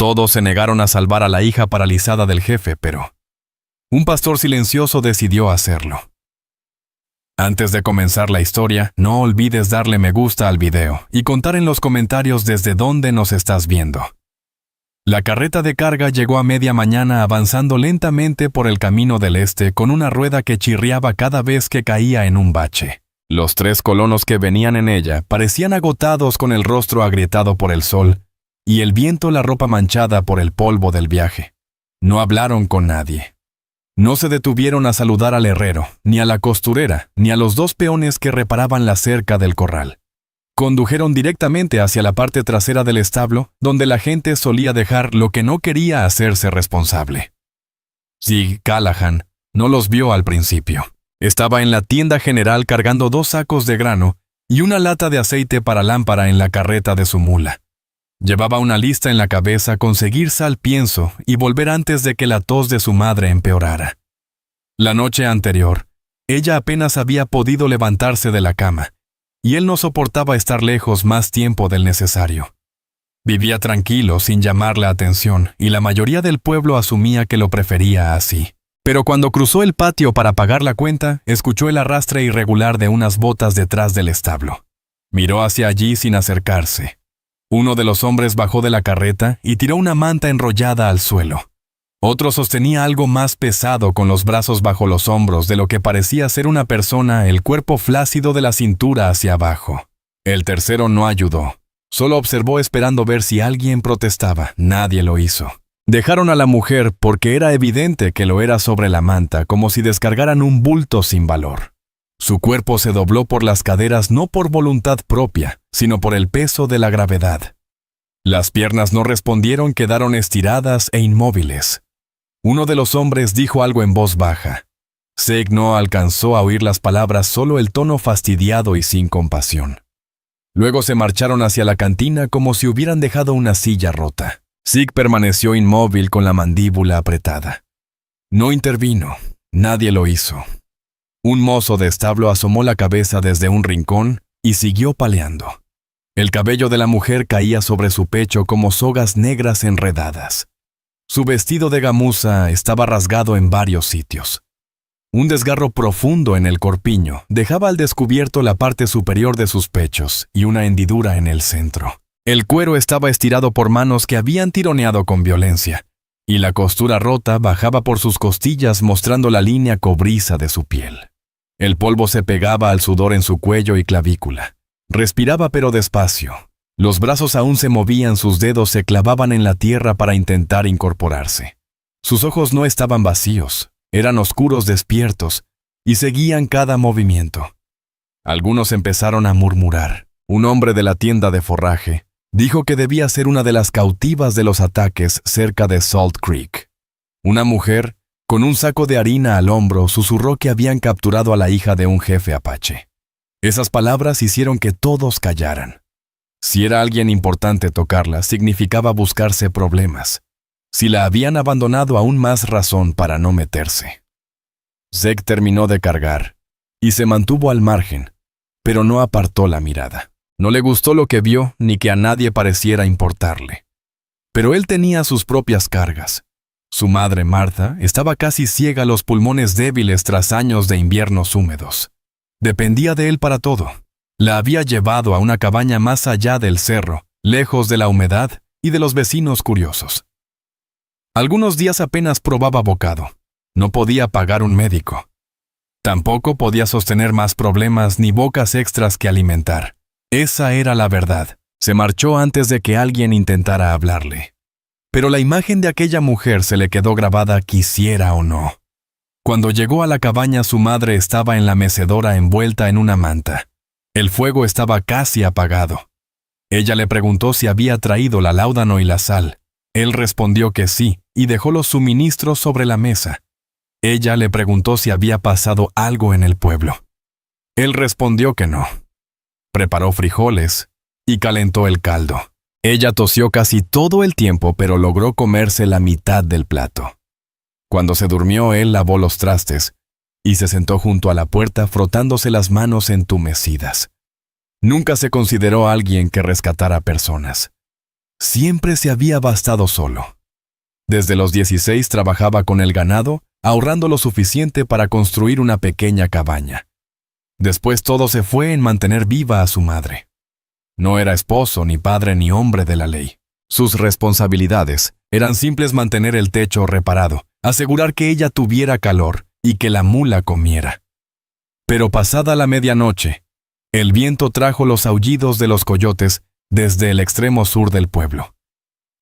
Todos se negaron a salvar a la hija paralizada del jefe, pero un pastor silencioso decidió hacerlo. Antes de comenzar la historia, no olvides darle me gusta al video y contar en los comentarios desde dónde nos estás viendo. La carreta de carga llegó a media mañana avanzando lentamente por el camino del este con una rueda que chirriaba cada vez que caía en un bache. Los 3 colonos que venían en ella parecían agotados con el rostro agrietado por el sol y el viento la ropa manchada por el polvo del viaje. No hablaron con nadie. No se detuvieron a saludar al herrero, ni a la costurera, ni a los 2 peones que reparaban la cerca del corral. Condujeron directamente hacia la parte trasera del establo, donde la gente solía dejar lo que no quería hacerse responsable. Zig Callahan no los vio al principio. Estaba en la tienda general cargando 2 sacos de grano y una lata de aceite para lámpara en la carreta de su mula. Llevaba una lista en la cabeza: conseguir sal, pienso, y volver antes de que la tos de su madre empeorara. La noche anterior, ella apenas había podido levantarse de la cama, y él no soportaba estar lejos más tiempo del necesario. Vivía tranquilo, sin llamar la atención, y la mayoría del pueblo asumía que lo prefería así. Pero cuando cruzó el patio para pagar la cuenta, escuchó el arrastre irregular de unas botas detrás del establo. Miró hacia allí sin acercarse. Uno de los hombres bajó de la carreta y tiró una manta enrollada al suelo. Otro sostenía algo más pesado con los brazos bajo los hombros de lo que parecía ser una persona, el cuerpo flácido de la cintura hacia abajo. El tercero no ayudó. Solo observó esperando ver si alguien protestaba. Nadie lo hizo. Dejaron a la mujer porque era evidente que lo era sobre la manta, como si descargaran un bulto sin valor. Su cuerpo se dobló por las caderas no por voluntad propia, sino por el peso de la gravedad. Las piernas no respondieron, quedaron estiradas e inmóviles. Uno de los hombres dijo algo en voz baja. Zig no alcanzó a oír las palabras, solo el tono fastidiado y sin compasión. Luego se marcharon hacia la cantina como si hubieran dejado una silla rota. Zig permaneció inmóvil con la mandíbula apretada. No intervino. Nadie lo hizo. Un mozo de establo asomó la cabeza desde un rincón y siguió paleando. El cabello de la mujer caía sobre su pecho como sogas negras enredadas. Su vestido de gamuza estaba rasgado en varios sitios. Un desgarro profundo en el corpiño dejaba al descubierto la parte superior de sus pechos y una hendidura en el centro. El cuero estaba estirado por manos que habían tironeado con violencia, y la costura rota bajaba por sus costillas mostrando la línea cobriza de su piel. El polvo se pegaba al sudor en su cuello y clavícula. Respiraba pero despacio. Los brazos aún se movían, sus dedos se clavaban en la tierra para intentar incorporarse. Sus ojos no estaban vacíos, eran oscuros despiertos, y seguían cada movimiento. Algunos empezaron a murmurar. Un hombre de la tienda de forraje dijo que debía ser una de las cautivas de los ataques cerca de Salt Creek. Una mujer, con un saco de harina al hombro, susurró que habían capturado a la hija de un jefe apache. Esas palabras hicieron que todos callaran. Si era alguien importante tocarla, significaba buscarse problemas. Si la habían abandonado, aún más razón para no meterse. Zig terminó de cargar y se mantuvo al margen, pero no apartó la mirada. No le gustó lo que vio, ni que a nadie pareciera importarle. Pero él tenía sus propias cargas. Su madre, Martha, estaba casi ciega, los pulmones débiles tras años de inviernos húmedos. Dependía de él para todo. La había llevado a una cabaña más allá del cerro, lejos de la humedad y de los vecinos curiosos. Algunos días apenas probaba bocado. No podía pagar un médico. Tampoco podía sostener más problemas ni bocas extras que alimentar. Esa era la verdad. Se marchó antes de que alguien intentara hablarle. Pero la imagen de aquella mujer se le quedó grabada, quisiera o no. Cuando llegó a la cabaña, su madre estaba en la mecedora envuelta en una manta. El fuego estaba casi apagado. Ella le preguntó si había traído la láudano y la sal. Él respondió que sí, y dejó los suministros sobre la mesa. Ella le preguntó si había pasado algo en el pueblo. Él respondió que no. Preparó frijoles y calentó el caldo. Ella tosió casi todo el tiempo, pero logró comerse la mitad del plato. Cuando se durmió, él lavó los trastes y se sentó junto a la puerta frotándose las manos entumecidas. Nunca se consideró alguien que rescatara personas. Siempre se había bastado solo. Desde los 16 trabajaba con el ganado, ahorrando lo suficiente para construir una pequeña cabaña. Después todo se fue en mantener viva a su madre. No era esposo, ni padre, ni hombre de la ley. Sus responsabilidades eran simples: mantener el techo reparado, asegurar que ella tuviera calor y que la mula comiera. Pero pasada la medianoche, el viento trajo los aullidos de los coyotes desde el extremo sur del pueblo.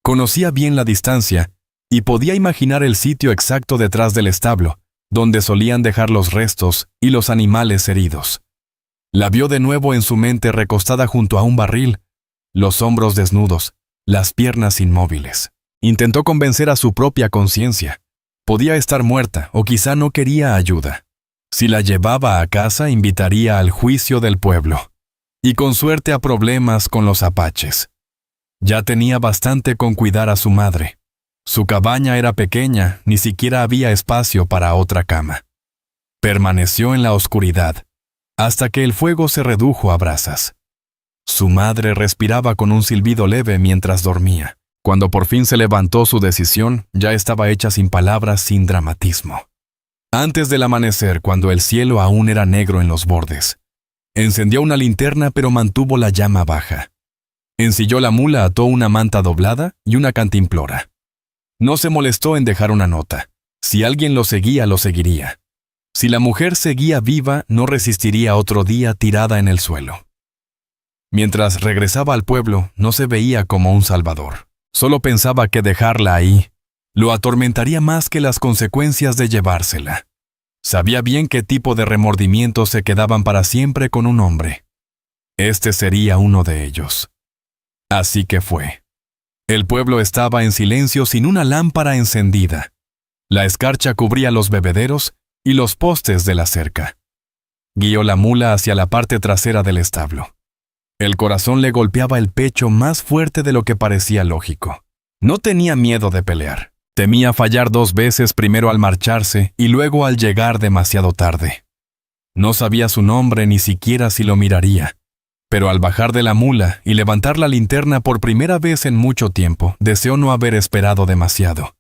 Conocía bien la distancia y podía imaginar el sitio exacto detrás del establo, donde solían dejar los restos y los animales heridos. La vio de nuevo en su mente recostada junto a un barril, los hombros desnudos, las piernas inmóviles. Intentó convencer a su propia conciencia. Podía estar muerta o quizá no quería ayuda. Si la llevaba a casa, invitaría al juicio del pueblo, y con suerte a problemas con los apaches. Ya tenía bastante con cuidar a su madre. Su cabaña era pequeña, ni siquiera había espacio para otra cama. Permaneció en la oscuridad, hasta que el fuego se redujo a brasas. Su madre respiraba con un silbido leve mientras dormía. Cuando por fin se levantó, su decisión ya estaba hecha, sin palabras, sin dramatismo. Antes del amanecer, cuando el cielo aún era negro en los bordes, encendió una linterna pero mantuvo la llama baja. Ensilló la mula, ató una manta doblada y una cantimplora. No se molestó en dejar una nota. Si alguien lo seguía, lo seguiría. Si la mujer seguía viva, no resistiría otro día tirada en el suelo. Mientras regresaba al pueblo, no se veía como un salvador. Solo pensaba que dejarla ahí lo atormentaría más que las consecuencias de llevársela. Sabía bien qué tipo de remordimientos se quedaban para siempre con un hombre. Este sería uno de ellos. Así que fue. El pueblo estaba en silencio, sin una lámpara encendida. La escarcha cubría los bebederos y los postes de la cerca. Guió la mula hacia la parte trasera del establo. El corazón le golpeaba el pecho más fuerte de lo que parecía lógico. No tenía miedo de pelear. Temía fallar 2 veces, primero al marcharse y luego al llegar demasiado tarde. No sabía su nombre, ni siquiera si lo miraría. Pero al bajar de la mula y levantar la linterna por primera vez en mucho tiempo, deseó no haber esperado demasiado.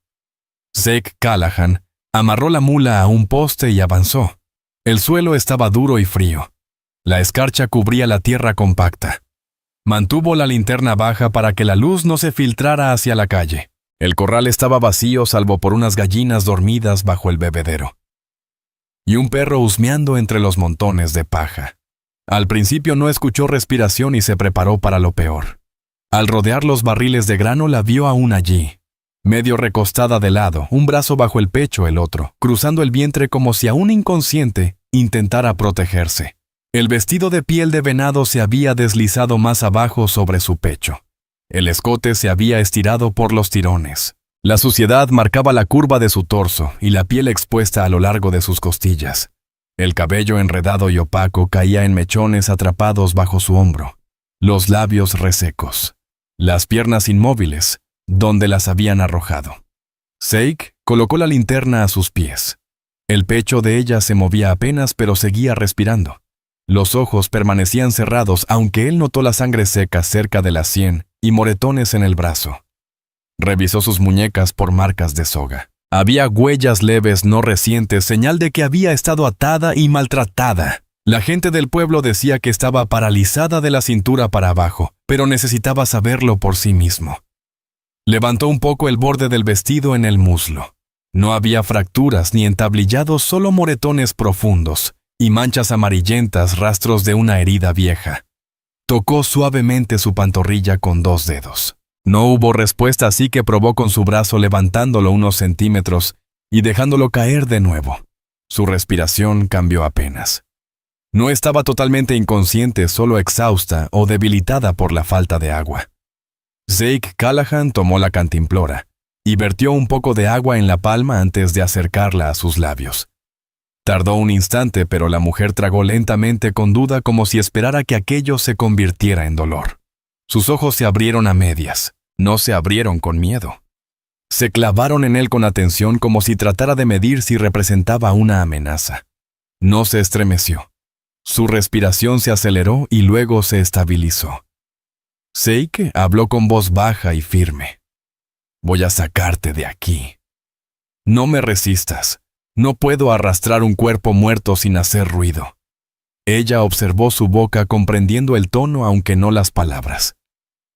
Zeke Callahan amarró la mula a un poste y avanzó. El suelo estaba duro y frío. La escarcha cubría la tierra compacta. Mantuvo la linterna baja para que la luz no se filtrara hacia la calle. El corral estaba vacío salvo por unas gallinas dormidas bajo el bebedero y un perro husmeando entre los montones de paja. Al principio no escuchó respiración y se preparó para lo peor. Al rodear los barriles de grano, la vio aún allí, medio recostada de lado, un brazo bajo el pecho, el otro cruzando el vientre como si aún inconsciente intentara protegerse. El vestido de piel de venado se había deslizado más abajo sobre su pecho. El escote se había estirado por los tirones. La suciedad marcaba la curva de su torso y la piel expuesta a lo largo de sus costillas. El cabello enredado y opaco caía en mechones atrapados bajo su hombro. Los labios resecos. Las piernas inmóviles, donde las habían arrojado. Zeke colocó la linterna a sus pies. El pecho de ella se movía apenas, pero seguía respirando. Los ojos permanecían cerrados, aunque él notó la sangre seca cerca de la sien y moretones en el brazo. Revisó sus muñecas por marcas de soga. Había huellas leves no recientes, señal de que había estado atada y maltratada. La gente del pueblo decía que estaba paralizada de la cintura para abajo, pero necesitaba saberlo por sí mismo. Levantó un poco el borde del vestido en el muslo. No había fracturas ni entablillados, solo moretones profundos y manchas amarillentas, rastros de una herida vieja. Tocó suavemente su pantorrilla con 2 dedos. No hubo respuesta, así que probó con su brazo, levantándolo unos centímetros y dejándolo caer de nuevo. Su respiración cambió apenas. No estaba totalmente inconsciente, solo exhausta o debilitada por la falta de agua. Zeke Callahan tomó la cantimplora y vertió un poco de agua en la palma antes de acercarla a sus labios. Tardó un instante, pero la mujer tragó lentamente, con duda, como si esperara que aquello se convirtiera en dolor. Sus ojos se abrieron a medias. No se abrieron con miedo. Se clavaron en él con atención, como si tratara de medir si representaba una amenaza. No se estremeció. Su respiración se aceleró y luego se estabilizó. Seik habló con voz baja y firme. Voy a sacarte de aquí. No me resistas. No puedo arrastrar un cuerpo muerto sin hacer ruido. Ella observó su boca comprendiendo el tono aunque no las palabras.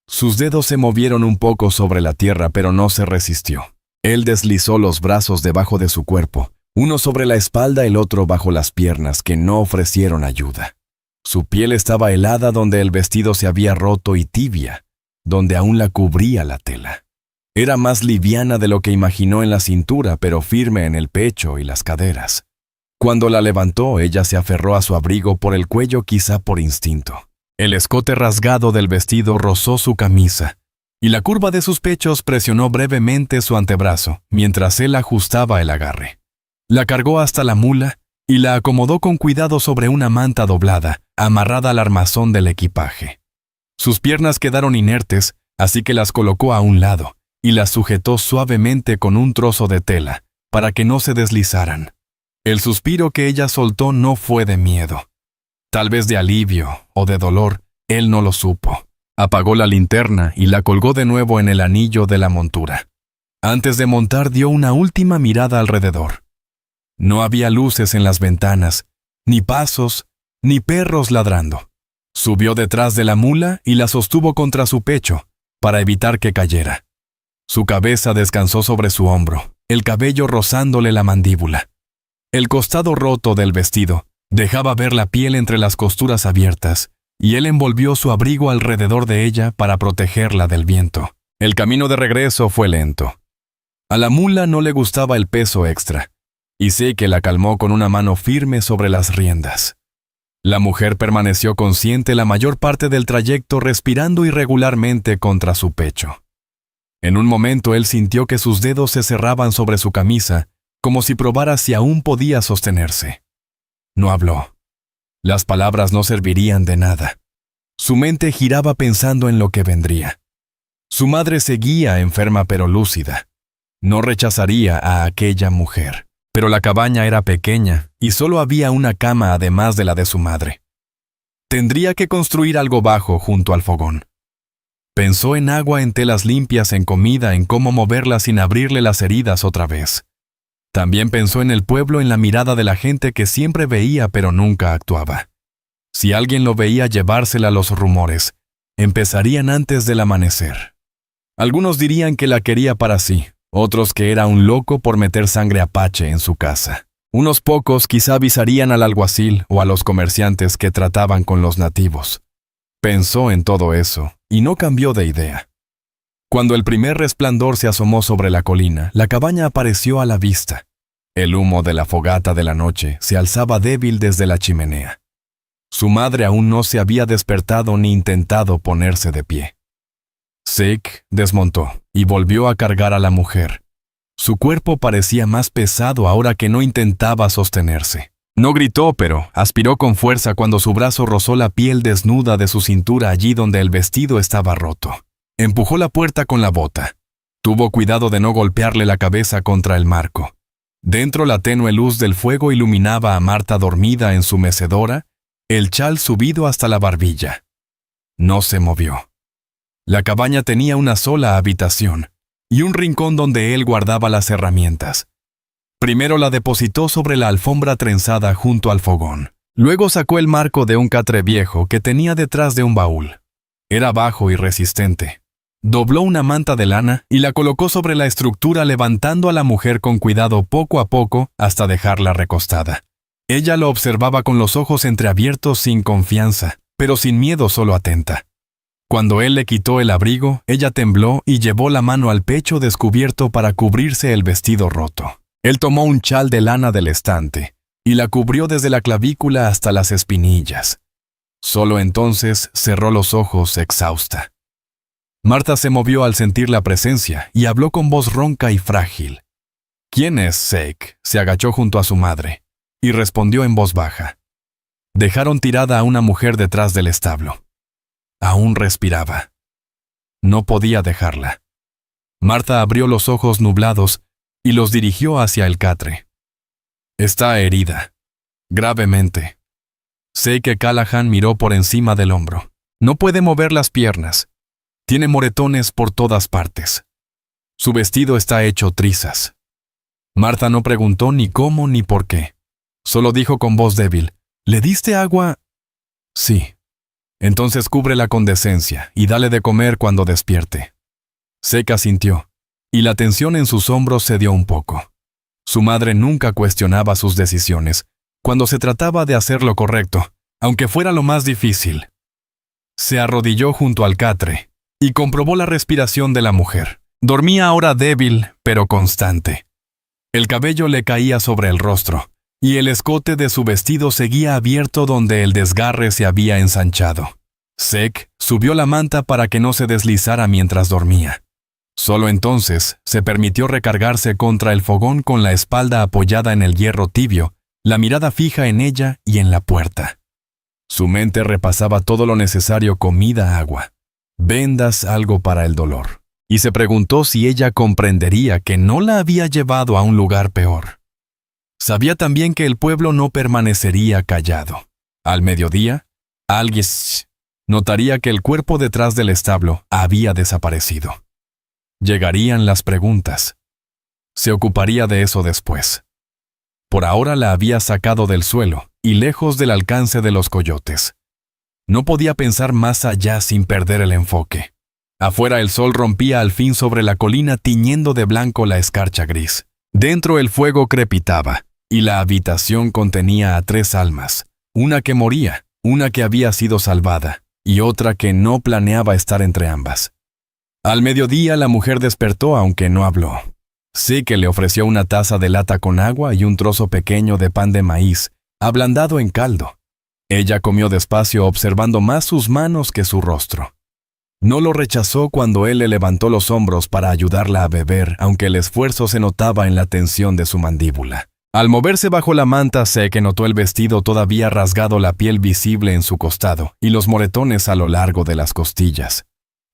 Sus dedos se movieron un poco sobre la tierra, pero no se resistió. Él deslizó los brazos debajo de su cuerpo, uno sobre la espalda, el otro bajo las piernas, que no ofrecieron ayuda. Su piel estaba helada donde el vestido se había roto y tibia, donde aún la cubría la tela. Era más liviana de lo que imaginó en la cintura, pero firme en el pecho y las caderas. Cuando la levantó, ella se aferró a su abrigo por el cuello, quizá por instinto. El escote rasgado del vestido rozó su camisa, y la curva de sus pechos presionó brevemente su antebrazo, mientras él ajustaba el agarre. La cargó hasta la mula y la acomodó con cuidado sobre una manta doblada, amarrada al armazón del equipaje. Sus piernas quedaron inertes, así que las colocó a un lado, y las sujetó suavemente con un trozo de tela, para que no se deslizaran. El suspiro que ella soltó no fue de miedo. Tal vez de alivio o de dolor, él no lo supo. Apagó la linterna y la colgó de nuevo en el anillo de la montura. Antes de montar dio una última mirada alrededor. No había luces en las ventanas, ni pasos, ni perros ladrando. Subió detrás de la mula y la sostuvo contra su pecho, para evitar que cayera. Su cabeza descansó sobre su hombro, el cabello rozándole la mandíbula. El costado roto del vestido dejaba ver la piel entre las costuras abiertas, y él envolvió su abrigo alrededor de ella para protegerla del viento. El camino de regreso fue lento. A la mula no le gustaba el peso extra, y sé que la calmó con una mano firme sobre las riendas. La mujer permaneció consciente la mayor parte del trayecto, respirando irregularmente contra su pecho. En un momento él sintió que sus dedos se cerraban sobre su camisa, como si probara si aún podía sostenerse. No habló. Las palabras no servirían de nada. Su mente giraba pensando en lo que vendría. Su madre seguía enferma pero lúcida. No rechazaría a aquella mujer. Pero la cabaña era pequeña y solo había una cama además de la de su madre. Tendría que construir algo bajo junto al fogón. Pensó en agua, en telas limpias, en comida, en cómo moverla sin abrirle las heridas otra vez. También pensó en el pueblo, en la mirada de la gente que siempre veía pero nunca actuaba. Si alguien lo veía, llevársela los rumores. Empezarían antes del amanecer. Algunos dirían que la quería para sí, otros que era un loco por meter sangre apache en su casa. Unos pocos quizá avisarían al alguacil o a los comerciantes que trataban con los nativos. Pensó en todo eso y no cambió de idea. Cuando el primer resplandor se asomó sobre la colina, la cabaña apareció a la vista. El humo de la fogata de la noche se alzaba débil desde la chimenea. Su madre aún no se había despertado ni intentado ponerse de pie. Seik desmontó y volvió a cargar a la mujer. Su cuerpo parecía más pesado ahora que no intentaba sostenerse. No gritó, pero aspiró con fuerza cuando su brazo rozó la piel desnuda de su cintura allí donde el vestido estaba roto. Empujó la puerta con la bota. Tuvo cuidado de no golpearle la cabeza contra el marco. Dentro la tenue luz del fuego iluminaba a Marta dormida en su mecedora, el chal subido hasta la barbilla. No se movió. La cabaña tenía una sola habitación y un rincón donde él guardaba las herramientas. Primero la depositó sobre la alfombra trenzada junto al fogón. Luego sacó el marco de un catre viejo que tenía detrás de un baúl. Era bajo y resistente. Dobló una manta de lana y la colocó sobre la estructura, levantando a la mujer con cuidado poco a poco hasta dejarla recostada. Ella lo observaba con los ojos entreabiertos, sin confianza, pero sin miedo, solo atenta. Cuando él le quitó el abrigo, ella tembló y llevó la mano al pecho descubierto para cubrirse el vestido roto. Él tomó un chal de lana del estante y la cubrió desde la clavícula hasta las espinillas. Solo entonces cerró los ojos exhausta. Marta se movió al sentir la presencia y habló con voz ronca y frágil. ¿Quién es Seik? Se agachó junto a su madre y respondió en voz baja. Dejaron tirada a una mujer detrás del establo. Aún respiraba. No podía dejarla. Marta abrió los ojos nublados y los dirigió hacia el catre. Está herida. Gravemente. Sé que Callahan miró por encima del hombro. No puede mover las piernas. Tiene moretones por todas partes. Su vestido está hecho trizas. Marta no preguntó ni cómo ni por qué. Solo dijo con voz débil, ¿le diste agua? Sí. Entonces cúbrela con decencia y dale de comer cuando despierte. Zeke asintió, y la tensión en sus hombros cedió un poco. Su madre nunca cuestionaba sus decisiones, cuando se trataba de hacer lo correcto, aunque fuera lo más difícil. Se arrodilló junto al catre y comprobó la respiración de la mujer. Dormía ahora débil, pero constante. El cabello le caía sobre el rostro, y el escote de su vestido seguía abierto donde el desgarre se había ensanchado. Zeke subió la manta para que no se deslizara mientras dormía. Solo entonces se permitió recargarse contra el fogón con la espalda apoyada en el hierro tibio, la mirada fija en ella y en la puerta. Su mente repasaba todo lo necesario: comida, agua, vendas, algo para el dolor, y se preguntó si ella comprendería que no la había llevado a un lugar peor. Sabía también que el pueblo no permanecería callado. Al mediodía, alguien notaría que el cuerpo detrás del establo había desaparecido. Llegarían las preguntas. Se ocuparía de eso después. Por ahora la había sacado del suelo y lejos del alcance de los coyotes. No podía pensar más allá sin perder el enfoque. Afuera el sol rompía al fin sobre la colina, tiñendo de blanco la escarcha gris. Dentro el fuego crepitaba, y la habitación contenía a 3 almas, una que moría, una que había sido salvada, y otra que no planeaba estar entre ambas. Al mediodía la mujer despertó aunque no habló. Sí que le ofreció una taza de lata con agua y un trozo pequeño de pan de maíz, ablandado en caldo. Ella comió despacio, observando más sus manos que su rostro. No lo rechazó cuando él le levantó los hombros para ayudarla a beber, aunque el esfuerzo se notaba en la tensión de su mandíbula. Al moverse bajo la manta, Zeke notó el vestido todavía rasgado, la piel visible en su costado y los moretones a lo largo de las costillas.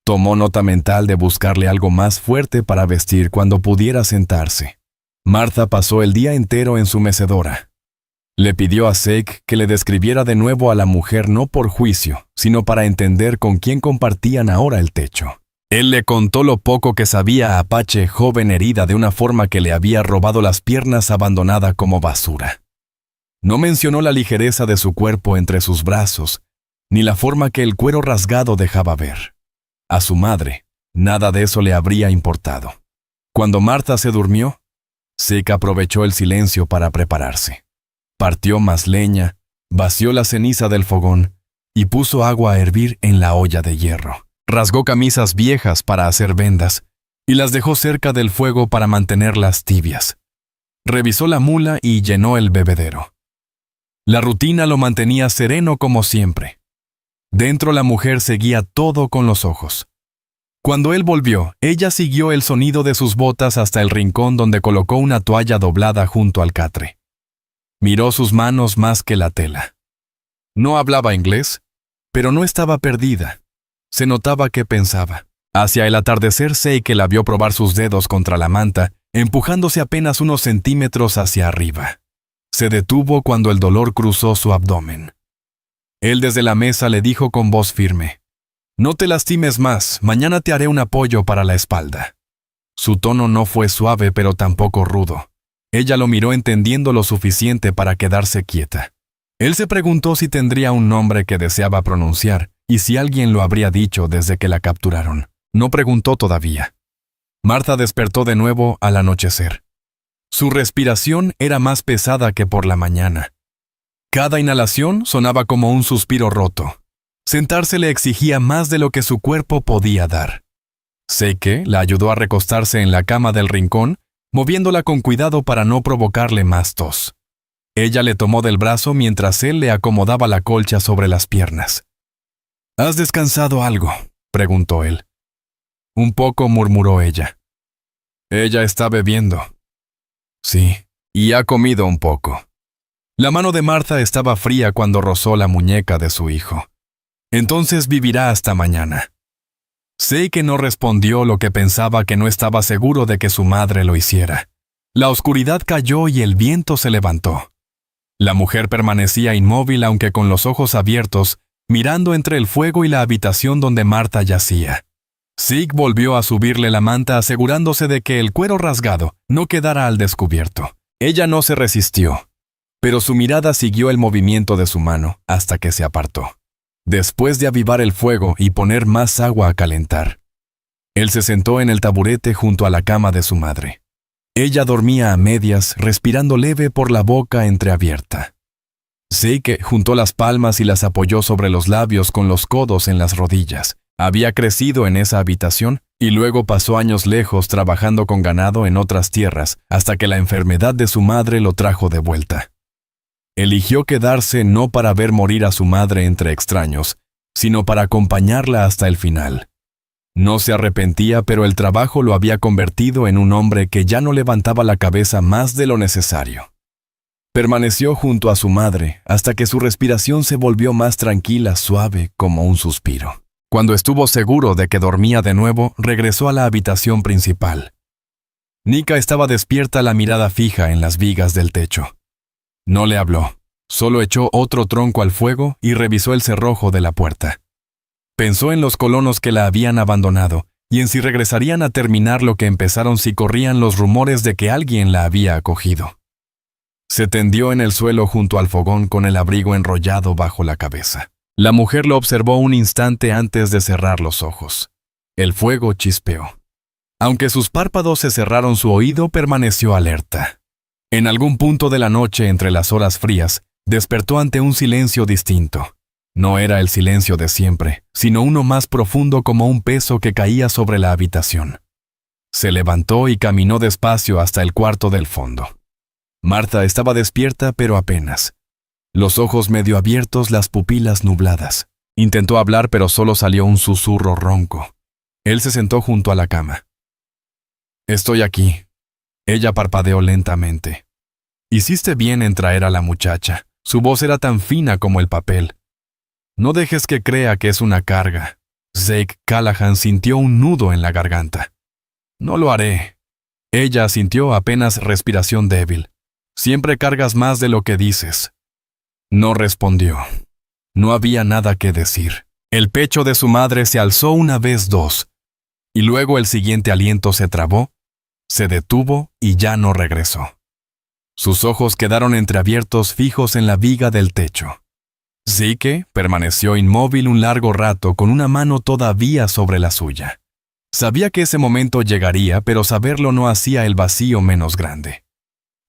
Tomó nota mental de buscarle algo más fuerte para vestir cuando pudiera sentarse. Martha pasó el día entero en su mecedora. Le pidió a Zeke que le describiera de nuevo a la mujer, no por juicio, sino para entender con quién compartían ahora el techo. Él le contó lo poco que sabía a Apache, joven herida de una forma que le había robado las piernas, abandonada como basura. No mencionó la ligereza de su cuerpo entre sus brazos, ni la forma que el cuero rasgado dejaba ver. A su madre, nada de eso le habría importado. Cuando Martha se durmió, Zeke aprovechó el silencio para prepararse. Partió más leña, vació la ceniza del fogón y puso agua a hervir en la olla de hierro. Rasgó camisas viejas para hacer vendas y las dejó cerca del fuego para mantenerlas tibias. Revisó la mula y llenó el bebedero. La rutina lo mantenía sereno como siempre. Dentro la mujer seguía todo con los ojos. Cuando él volvió, ella siguió el sonido de sus botas hasta el rincón donde colocó una toalla doblada junto al catre. Miró sus manos más que la tela. No hablaba inglés, pero no estaba perdida. Se notaba que pensaba. Hacia el atardecer, Zeke la vio probar sus dedos contra la manta, empujándose apenas unos centímetros hacia arriba. Se detuvo cuando el dolor cruzó su abdomen. Él desde la mesa le dijo con voz firme: «No te lastimes más, mañana te haré un apoyo para la espalda». Su tono no fue suave, pero tampoco rudo. Ella lo miró entendiendo lo suficiente para quedarse quieta. Él se preguntó si tendría un nombre que deseaba pronunciar y si alguien lo habría dicho desde que la capturaron. No preguntó todavía. Martha despertó de nuevo al anochecer. Su respiración era más pesada que por la mañana. Cada inhalación sonaba como un suspiro roto. Sentarse le exigía más de lo que su cuerpo podía dar. Zeke la ayudó a recostarse en la cama del rincón, moviéndola con cuidado para no provocarle más tos. Ella le tomó del brazo mientras él le acomodaba la colcha sobre las piernas. «¿Has descansado algo?», preguntó él. «Un poco», murmuró ella. «Ella está bebiendo». «Sí, y ha comido un poco». La mano de Martha estaba fría cuando rozó la muñeca de su hijo. «Entonces vivirá hasta mañana». Zeke no respondió, lo que pensaba que no estaba seguro de que su madre lo hiciera. La oscuridad cayó y el viento se levantó. La mujer permanecía inmóvil, aunque con los ojos abiertos, mirando entre el fuego y la habitación donde Martha yacía. Zeke volvió a subirle la manta asegurándose de que el cuero rasgado no quedara al descubierto. Ella no se resistió, pero su mirada siguió el movimiento de su mano hasta que se apartó. Después de avivar el fuego y poner más agua a calentar, él se sentó en el taburete junto a la cama de su madre. Ella dormía a medias, respirando leve por la boca entreabierta. Zeke juntó las palmas y las apoyó sobre los labios con los codos en las rodillas. Había crecido en esa habitación y luego pasó años lejos trabajando con ganado en otras tierras hasta que la enfermedad de su madre lo trajo de vuelta. Eligió quedarse no para ver morir a su madre entre extraños, sino para acompañarla hasta el final. No se arrepentía, pero el trabajo lo había convertido en un hombre que ya no levantaba la cabeza más de lo necesario. Permaneció junto a su madre hasta que su respiración se volvió más tranquila, suave como un suspiro. Cuando estuvo seguro de que dormía de nuevo, regresó a la habitación principal. Nika estaba despierta, la mirada fija en las vigas del techo. No le habló, solo echó otro tronco al fuego y revisó el cerrojo de la puerta. Pensó en los colonos que la habían abandonado y en si regresarían a terminar lo que empezaron si corrían los rumores de que alguien la había acogido. Se tendió en el suelo junto al fogón con el abrigo enrollado bajo la cabeza. La mujer lo observó un instante antes de cerrar los ojos. El fuego chispeó. Aunque sus párpados se cerraron, su oído permaneció alerta. En algún punto de la noche, entre las horas frías, despertó ante un silencio distinto. No era el silencio de siempre, sino uno más profundo, como un peso que caía sobre la habitación. Se levantó y caminó despacio hasta el cuarto del fondo. Marta estaba despierta, pero apenas. Los ojos medio abiertos, las pupilas nubladas. Intentó hablar, pero solo salió un susurro ronco. Él se sentó junto a la cama. «Estoy aquí». Ella parpadeó lentamente. «Hiciste bien en traer a la muchacha. Su voz era tan fina como el papel. No dejes que crea que es una carga». Zeke Callahan sintió un nudo en la garganta. «No lo haré». Ella asintió, apenas respiración débil. «Siempre cargas más de lo que dices». No respondió. No había nada que decir. El pecho de su madre se alzó una vez, dos, y luego el siguiente aliento se trabó, se detuvo y ya no regresó. Sus ojos quedaron entreabiertos, fijos en la viga del techo. Zeke permaneció inmóvil un largo rato, con una mano todavía sobre la suya. Sabía que ese momento llegaría, pero saberlo no hacía el vacío menos grande.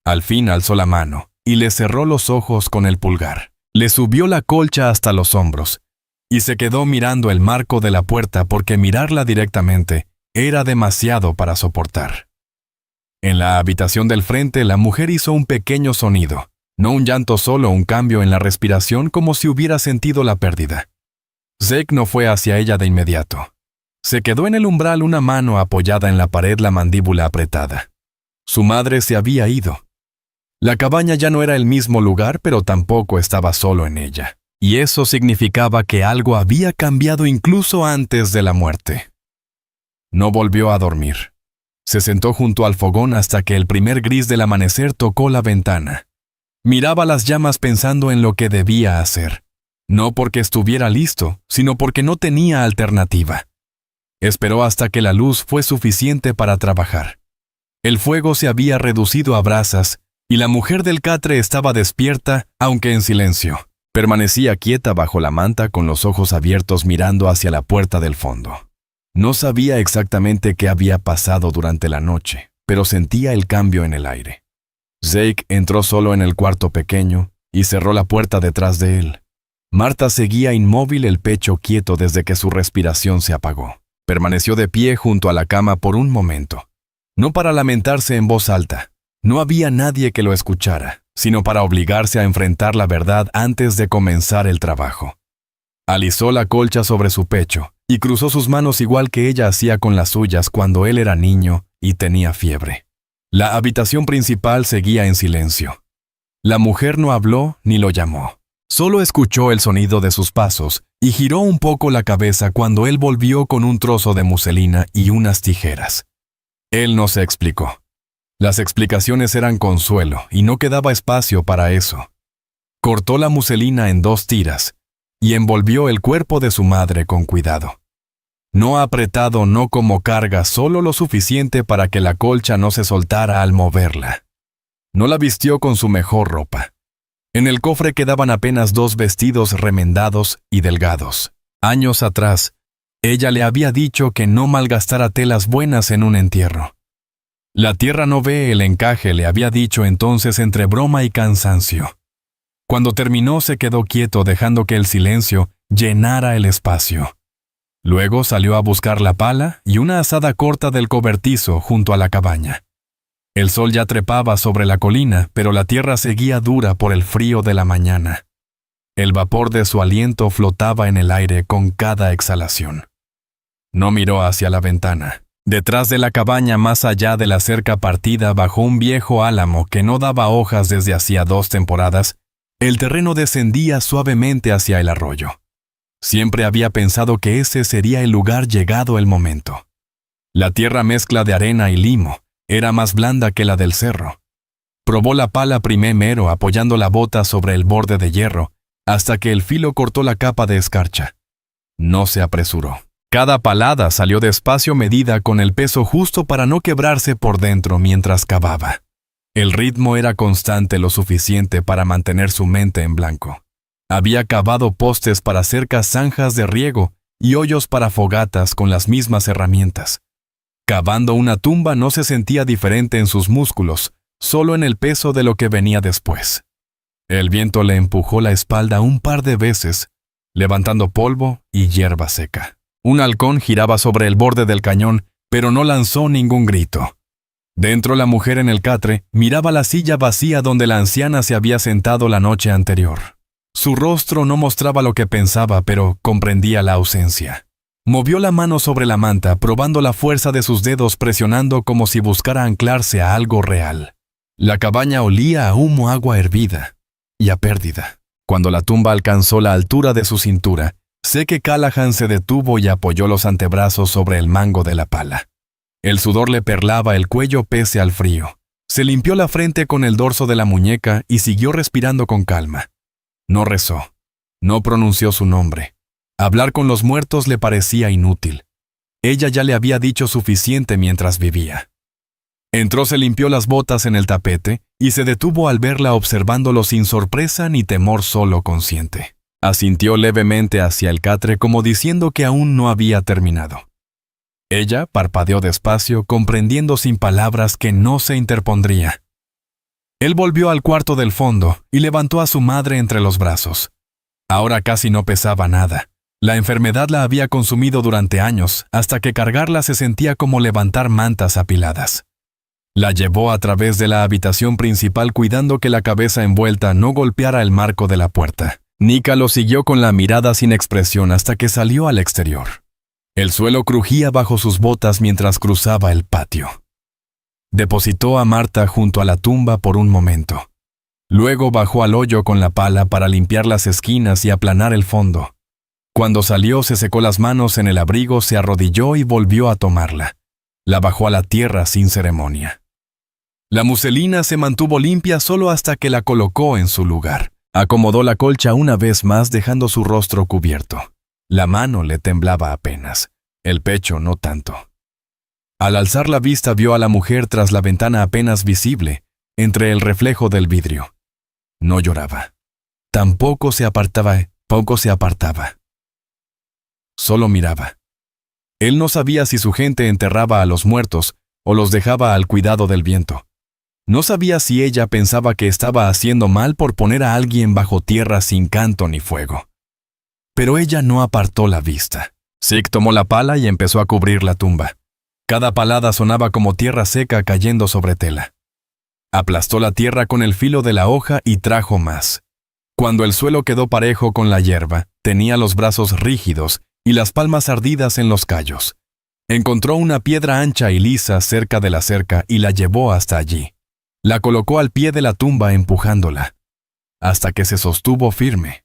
Al fin alzó la mano y le cerró los ojos con el pulgar. Le subió la colcha hasta los hombros y se quedó mirando el marco de la puerta, porque mirarla directamente era demasiado para soportar. En la habitación del frente, la mujer hizo un pequeño sonido, no un llanto, solo un cambio en la respiración, como si hubiera sentido la pérdida. Zeke no fue hacia ella de inmediato. Se quedó en el umbral, una mano apoyada en la pared, la mandíbula apretada. Su madre se había ido. La cabaña ya no era el mismo lugar, pero tampoco estaba solo en ella. Y eso significaba que algo había cambiado incluso antes de la muerte. No volvió a dormir. Se sentó junto al fogón hasta que el primer gris del amanecer tocó la ventana. Miraba las llamas pensando en lo que debía hacer. No porque estuviera listo, sino porque no tenía alternativa. Esperó hasta que la luz fue suficiente para trabajar. El fuego se había reducido a brasas, y la mujer del catre estaba despierta, aunque en silencio. Permanecía quieta bajo la manta, con los ojos abiertos, mirando hacia la puerta del fondo. No sabía exactamente qué había pasado durante la noche, pero sentía el cambio en el aire. Zeke entró solo en el cuarto pequeño y cerró la puerta detrás de él. Marta seguía inmóvil, el pecho quieto desde que su respiración se apagó. Permaneció de pie junto a la cama por un momento. No para lamentarse en voz alta. No había nadie que lo escuchara, sino para obligarse a enfrentar la verdad antes de comenzar el trabajo. Alisó la colcha sobre su pecho y cruzó sus manos igual que ella hacía con las suyas cuando él era niño y tenía fiebre. La habitación principal seguía en silencio. La mujer no habló ni lo llamó. Solo escuchó el sonido de sus pasos y giró un poco la cabeza cuando él volvió con un trozo de muselina y unas tijeras. Él no se explicó. Las explicaciones eran consuelo y no quedaba espacio para eso. Cortó la muselina en 2 tiras y envolvió el cuerpo de su madre con cuidado. No apretado, no como carga, solo lo suficiente para que la colcha no se soltara al moverla. No la vistió con su mejor ropa. En el cofre quedaban apenas 2 vestidos remendados y delgados. Años atrás, ella le había dicho que no malgastara telas buenas en un entierro. La tierra no ve el encaje, le había dicho entonces entre broma y cansancio. Cuando terminó se quedó quieto dejando que el silencio llenara el espacio. Luego salió a buscar la pala y una azada corta del cobertizo junto a la cabaña. El sol ya trepaba sobre la colina, pero la tierra seguía dura por el frío de la mañana. El vapor de su aliento flotaba en el aire con cada exhalación. No miró hacia la ventana. Detrás de la cabaña, más allá de la cerca partida bajo un viejo álamo que no daba hojas desde hacía 2 temporadas, el terreno descendía suavemente hacia el arroyo. Siempre había pensado que ese sería el lugar llegado el momento. La tierra mezcla de arena y limo era más blanda que la del cerro. Probó la pala primero apoyando la bota sobre el borde de hierro, hasta que el filo cortó la capa de escarcha. No se apresuró. Cada palada salió despacio medida con el peso justo para no quebrarse por dentro mientras cavaba. El ritmo era constante lo suficiente para mantener su mente en blanco. Había cavado postes para cercas zanjas de riego y hoyos para fogatas con las mismas herramientas. Cavando una tumba no se sentía diferente en sus músculos, solo en el peso de lo que venía después. El viento le empujó la espalda un par de veces, levantando polvo y hierba seca. Un halcón giraba sobre el borde del cañón, pero no lanzó ningún grito. Dentro, la mujer en el catre miraba la silla vacía donde la anciana se había sentado la noche anterior. Su rostro no mostraba lo que pensaba, pero comprendía la ausencia. Movió la mano sobre la manta, probando la fuerza de sus dedos, presionando como si buscara anclarse a algo real. La cabaña olía a humo, agua hervida y a pérdida. Cuando la tumba alcanzó la altura de su cintura, sé que Callahan se detuvo y apoyó los antebrazos sobre el mango de la pala. El sudor le perlaba el cuello pese al frío. Se limpió la frente con el dorso de la muñeca y siguió respirando con calma. No rezó. No pronunció su nombre. Hablar con los muertos le parecía inútil. Ella ya le había dicho suficiente mientras vivía. Entró, se limpió las botas en el tapete y se detuvo al verla observándolo sin sorpresa ni temor, solo consciente. Asintió levemente hacia el catre como diciendo que aún no había terminado. Ella parpadeó despacio, comprendiendo sin palabras que no se interpondría. Él volvió al cuarto del fondo y levantó a su madre entre los brazos. Ahora casi no pesaba nada. La enfermedad la había consumido durante años, hasta que cargarla se sentía como levantar mantas apiladas. La llevó a través de la habitación principal cuidando que la cabeza envuelta no golpeara el marco de la puerta. Nika lo siguió con la mirada sin expresión hasta que salió al exterior. El suelo crujía bajo sus botas mientras cruzaba el patio. Depositó a Marta junto a la tumba por un momento. Luego bajó al hoyo con la pala para limpiar las esquinas y aplanar el fondo. Cuando salió, se secó las manos en el abrigo, se arrodilló y volvió a tomarla. La bajó a la tierra sin ceremonia. La muselina se mantuvo limpia solo hasta que la colocó en su lugar. Acomodó la colcha una vez más, dejando su rostro cubierto. La mano le temblaba apenas, el pecho no tanto. Al alzar la vista vio a la mujer tras la ventana apenas visible, entre el reflejo del vidrio. No lloraba. Tampoco se apartaba, poco se apartaba. Solo miraba. Él no sabía si su gente enterraba a los muertos o los dejaba al cuidado del viento. No sabía si ella pensaba que estaba haciendo mal por poner a alguien bajo tierra sin canto ni fuego. Pero ella no apartó la vista. Zeke tomó la pala y empezó a cubrir la tumba. Cada palada sonaba como tierra seca cayendo sobre tela. Aplastó la tierra con el filo de la hoja y trajo más. Cuando el suelo quedó parejo con la hierba, tenía los brazos rígidos y las palmas ardidas en los callos. Encontró una piedra ancha y lisa cerca de la cerca y la llevó hasta allí. La colocó al pie de la tumba empujándola, hasta que se sostuvo firme,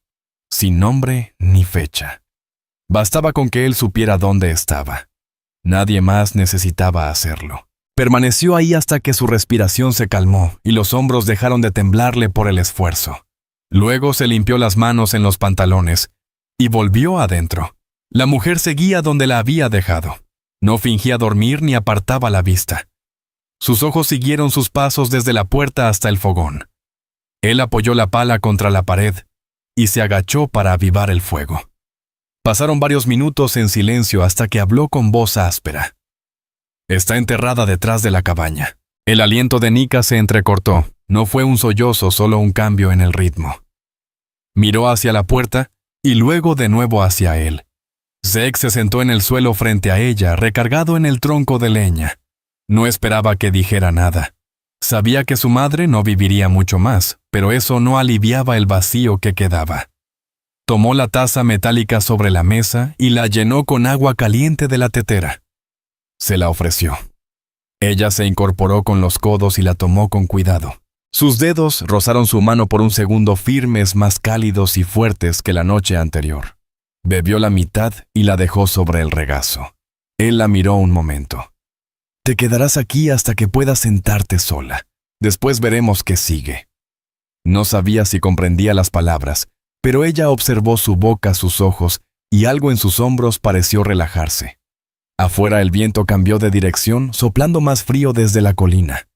sin nombre ni fecha. Bastaba con que él supiera dónde estaba. Nadie más necesitaba hacerlo. Permaneció ahí hasta que su respiración se calmó y los hombros dejaron de temblarle por el esfuerzo. Luego se limpió las manos en los pantalones y volvió adentro. La mujer seguía donde la había dejado. No fingía dormir ni apartaba la vista. Sus ojos siguieron sus pasos desde la puerta hasta el fogón. Él apoyó la pala contra la pared y se agachó para avivar el fuego. Pasaron varios minutos en silencio hasta que habló con voz áspera. Está enterrada detrás de la cabaña. El aliento de Nika se entrecortó. No fue un sollozo, solo un cambio en el ritmo. Miró hacia la puerta y luego de nuevo hacia él. Zeke se sentó en el suelo frente a ella, recargado en el tronco de leña. No esperaba que dijera nada. Sabía que su madre no viviría mucho más, pero eso no aliviaba el vacío que quedaba. Tomó la taza metálica sobre la mesa y la llenó con agua caliente de la tetera. Se la ofreció. Ella se incorporó con los codos y la tomó con cuidado. Sus dedos rozaron su mano por un segundo, firmes, más cálidos y fuertes que la noche anterior. Bebió la mitad y la dejó sobre el regazo. Él la miró un momento. Te quedarás aquí hasta que puedas sentarte sola. Después veremos qué sigue. No sabía si comprendía las palabras, pero ella observó su boca, sus ojos, y algo en sus hombros pareció relajarse. Afuera el viento cambió de dirección, soplando más frío desde la colina.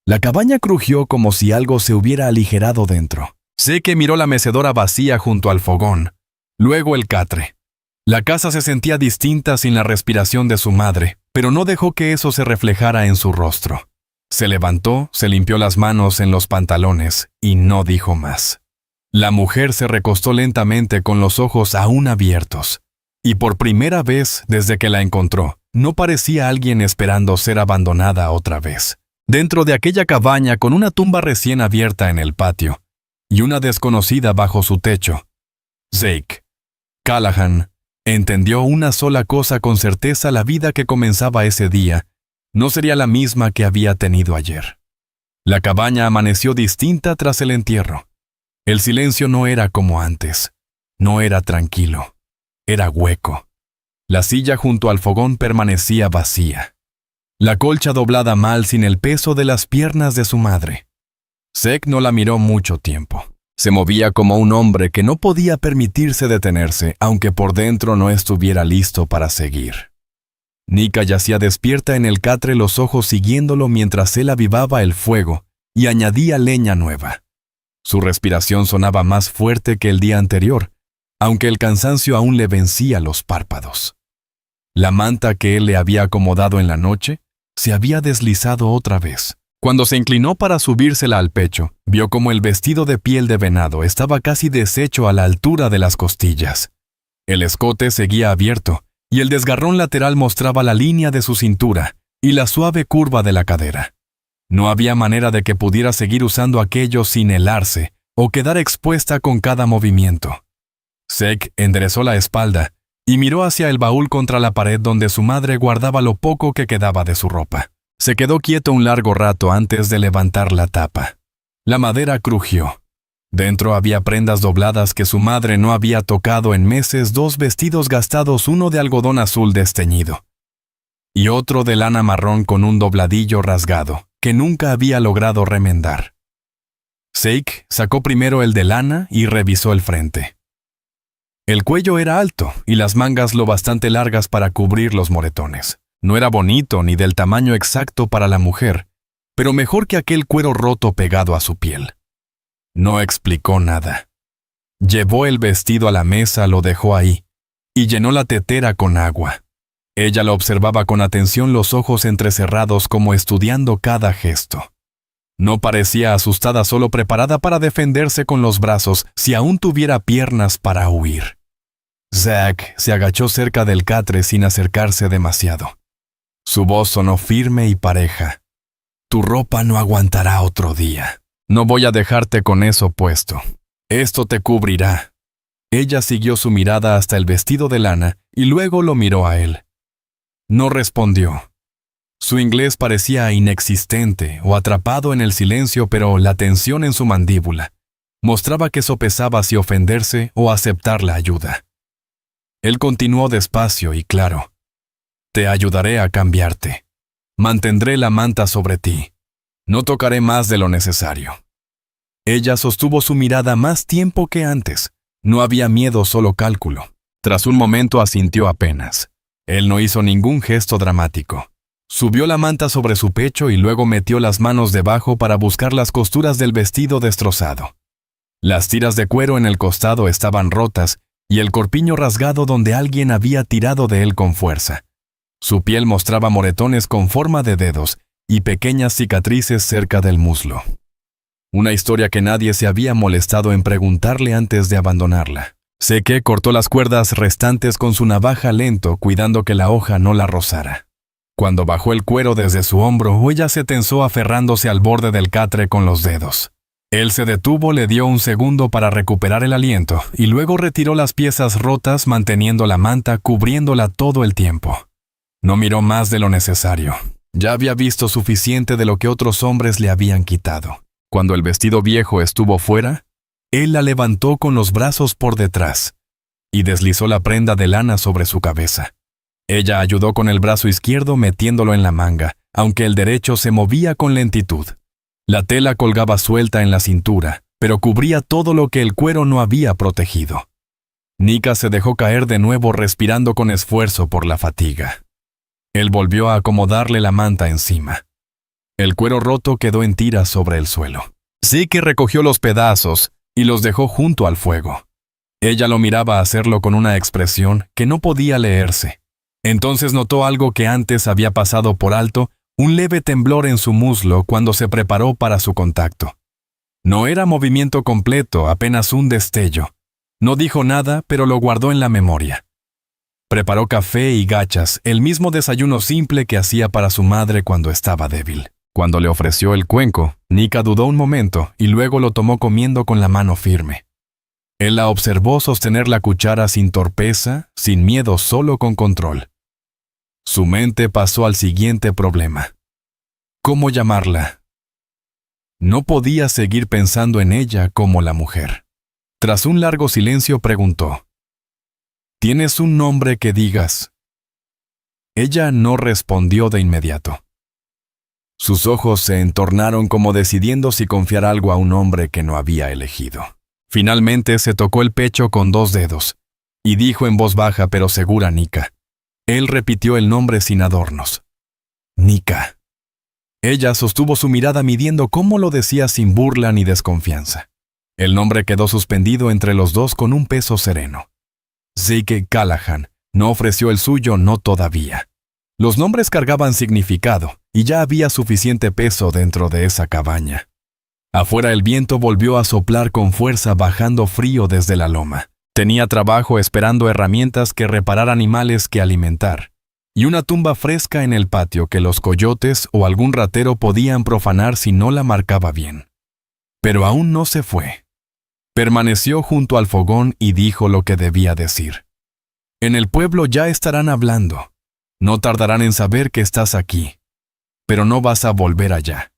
La cabaña crujió como si algo se hubiera aligerado dentro. Zeke miró la mecedora vacía junto al fogón, luego el catre. La casa se sentía distinta sin la respiración de su madre, pero no dejó que eso se reflejara en su rostro. Se levantó, se limpió las manos en los pantalones y no dijo más. La mujer se recostó lentamente con los ojos aún abiertos, y por primera vez desde que la encontró, no parecía alguien esperando ser abandonada otra vez. Dentro de aquella cabaña con una tumba recién abierta en el patio, y una desconocida bajo su techo, Zeke, Callahan, entendió una sola cosa con certeza: la vida que comenzaba ese día no sería la misma que había tenido ayer. La cabaña amaneció distinta tras el entierro. El silencio no era como antes, no era tranquilo, era hueco. La silla junto al fogón permanecía vacía. La colcha doblada mal sin el peso de las piernas de su madre. Zeke no la miró mucho tiempo. Se movía como un hombre que no podía permitirse detenerse, aunque por dentro no estuviera listo para seguir. Nika yacía despierta en el catre, los ojos siguiéndolo mientras él avivaba el fuego y añadía leña nueva. Su respiración sonaba más fuerte que el día anterior, aunque el cansancio aún le vencía los párpados. La manta que él le había acomodado en la noche se había deslizado otra vez. Cuando se inclinó para subírsela al pecho, vio como el vestido de piel de venado estaba casi deshecho a la altura de las costillas. El escote seguía abierto, y el desgarrón lateral mostraba la línea de su cintura y la suave curva de la cadera. No había manera de que pudiera seguir usando aquello sin helarse o quedar expuesta con cada movimiento. Zeke enderezó la espalda y miró hacia el baúl contra la pared donde su madre guardaba lo poco que quedaba de su ropa. Se quedó quieto un largo rato antes de levantar la tapa. La madera crujió. Dentro había prendas dobladas que su madre no había tocado en meses, 2 vestidos gastados, uno de algodón azul desteñido y otro de lana marrón con un dobladillo rasgado que nunca había logrado remendar. Zeke sacó primero el de lana y revisó el frente. El cuello era alto y las mangas lo bastante largas para cubrir los moretones. No era bonito ni del tamaño exacto para la mujer, pero mejor que aquel cuero roto pegado a su piel. No explicó nada. Llevó el vestido a la mesa, lo dejó ahí, y llenó la tetera con agua. Ella lo observaba con atención, los ojos entrecerrados como estudiando cada gesto. No parecía asustada, solo preparada para defenderse con los brazos si aún tuviera piernas para huir. Zeke se agachó cerca del catre sin acercarse demasiado. Su voz sonó firme y pareja. Tu ropa no aguantará otro día. No voy a dejarte con eso puesto. Esto te cubrirá. Ella siguió su mirada hasta el vestido de lana y luego lo miró a él. No respondió. Su inglés parecía inexistente o atrapado en el silencio, pero la tensión en su mandíbula mostraba que sopesaba si ofenderse o aceptar la ayuda. Él continuó despacio y claro. Te ayudaré a cambiarte. Mantendré la manta sobre ti. No tocaré más de lo necesario. Ella sostuvo su mirada más tiempo que antes. No había miedo, solo cálculo. Tras un momento asintió apenas. Él no hizo ningún gesto dramático. Subió la manta sobre su pecho y luego metió las manos debajo para buscar las costuras del vestido destrozado. Las tiras de cuero en el costado estaban rotas y el corpiño rasgado donde alguien había tirado de él con fuerza. Su piel mostraba moretones con forma de dedos y pequeñas cicatrices cerca del muslo. Una historia que nadie se había molestado en preguntarle antes de abandonarla. Seke cortó las cuerdas restantes con su navaja lento, cuidando que la hoja no la rozara. Cuando bajó el cuero desde su hombro, ella se tensó aferrándose al borde del catre con los dedos. Él se detuvo, le dio un segundo para recuperar el aliento, y luego retiró las piezas rotas manteniendo la manta cubriéndola todo el tiempo. No miró más de lo necesario. Ya había visto suficiente de lo que otros hombres le habían quitado. Cuando el vestido viejo estuvo fuera, él la levantó con los brazos por detrás y deslizó la prenda de lana sobre su cabeza. Ella ayudó con el brazo izquierdo metiéndolo en la manga, aunque el derecho se movía con lentitud. La tela colgaba suelta en la cintura, pero cubría todo lo que el cuero no había protegido. Nika se dejó caer de nuevo respirando con esfuerzo por la fatiga. Él volvió a acomodarle la manta encima. El cuero roto quedó en tiras sobre el suelo. Seke recogió los pedazos y los dejó junto al fuego. Ella lo miraba hacerlo con una expresión que no podía leerse. Entonces notó algo que antes había pasado por alto, un leve temblor en su muslo cuando se preparó para su contacto. No era movimiento completo, apenas un destello. No dijo nada, pero lo guardó en la memoria. Preparó café y gachas, el mismo desayuno simple que hacía para su madre cuando estaba débil. Cuando le ofreció el cuenco, Nika dudó un momento y luego lo tomó comiendo con la mano firme. Él la observó sostener la cuchara sin torpeza, sin miedo, solo con control. Su mente pasó al siguiente problema. ¿Cómo llamarla? No podía seguir pensando en ella como la mujer. Tras un largo silencio preguntó: ¿Tienes un nombre que digas? Ella no respondió de inmediato. Sus ojos se entornaron como decidiendo si confiar algo a un hombre que no había elegido. Finalmente se tocó el pecho con 2 dedos y dijo en voz baja pero segura: Nika. Él repitió el nombre sin adornos. Nika. Ella sostuvo su mirada midiendo cómo lo decía sin burla ni desconfianza. El nombre quedó suspendido entre los dos con un peso sereno. Seke Callahan no ofreció el suyo, no todavía. Los nombres cargaban significado, y ya había suficiente peso dentro de esa cabaña. Afuera el viento volvió a soplar con fuerza bajando frío desde la loma. Tenía trabajo esperando herramientas que reparar animales que alimentar, y una tumba fresca en el patio que los coyotes o algún ratero podían profanar si no la marcaba bien. Pero aún no se fue. Permaneció junto al fogón y dijo lo que debía decir. En el pueblo ya estarán hablando. No tardarán en saber que estás aquí, pero no vas a volver allá.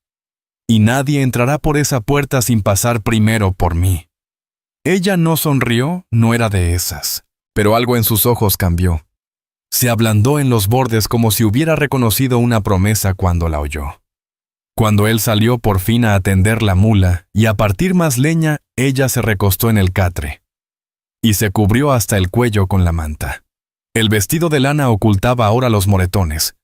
Y nadie entrará por esa puerta sin pasar primero por mí. Ella no sonrió, no era de esas, pero algo en sus ojos cambió. Se ablandó en los bordes como si hubiera reconocido una promesa cuando la oyó. Cuando él salió por fin a atender la mula y a partir más leña, ella se recostó en el catre y se cubrió hasta el cuello con la manta. El vestido de lana ocultaba ahora los moretones,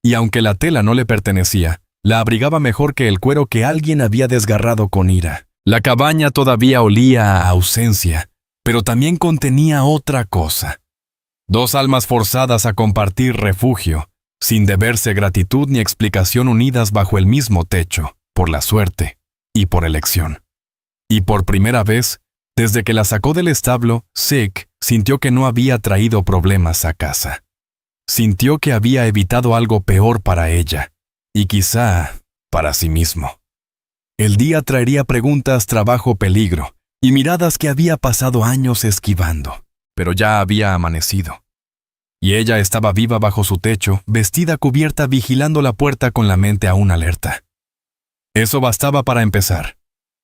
y aunque la tela no le pertenecía, la abrigaba mejor que el cuero que alguien había desgarrado con ira. La cabaña todavía olía a ausencia, pero también contenía otra cosa. 2 almas forzadas a compartir refugio, sin deberse gratitud ni explicación, unidas bajo el mismo techo, por la suerte y por elección. Y por primera vez, desde que la sacó del establo, Seke sintió que no había traído problemas a casa. Sintió que había evitado algo peor para ella, y quizá para sí mismo. El día traería preguntas, trabajo, peligro, y miradas que había pasado años esquivando, pero ya había amanecido. Y ella estaba viva bajo su techo, vestida cubierta, vigilando la puerta con la mente aún alerta. Eso bastaba para empezar.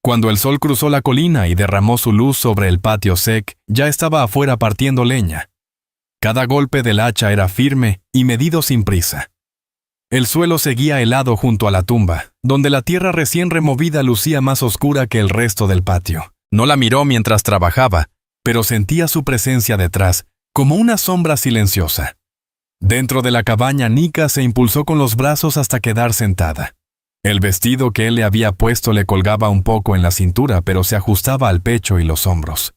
Cuando el sol cruzó la colina y derramó su luz sobre el patio, Seke ya estaba afuera partiendo leña. Cada golpe del hacha era firme y medido sin prisa. El suelo seguía helado junto a la tumba, donde la tierra recién removida lucía más oscura que el resto del patio. No la miró mientras trabajaba, pero sentía su presencia detrás, como una sombra silenciosa. Dentro de la cabaña, Nika se impulsó con los brazos hasta quedar sentada. El vestido que él le había puesto le colgaba un poco en la cintura, pero se ajustaba al pecho y los hombros.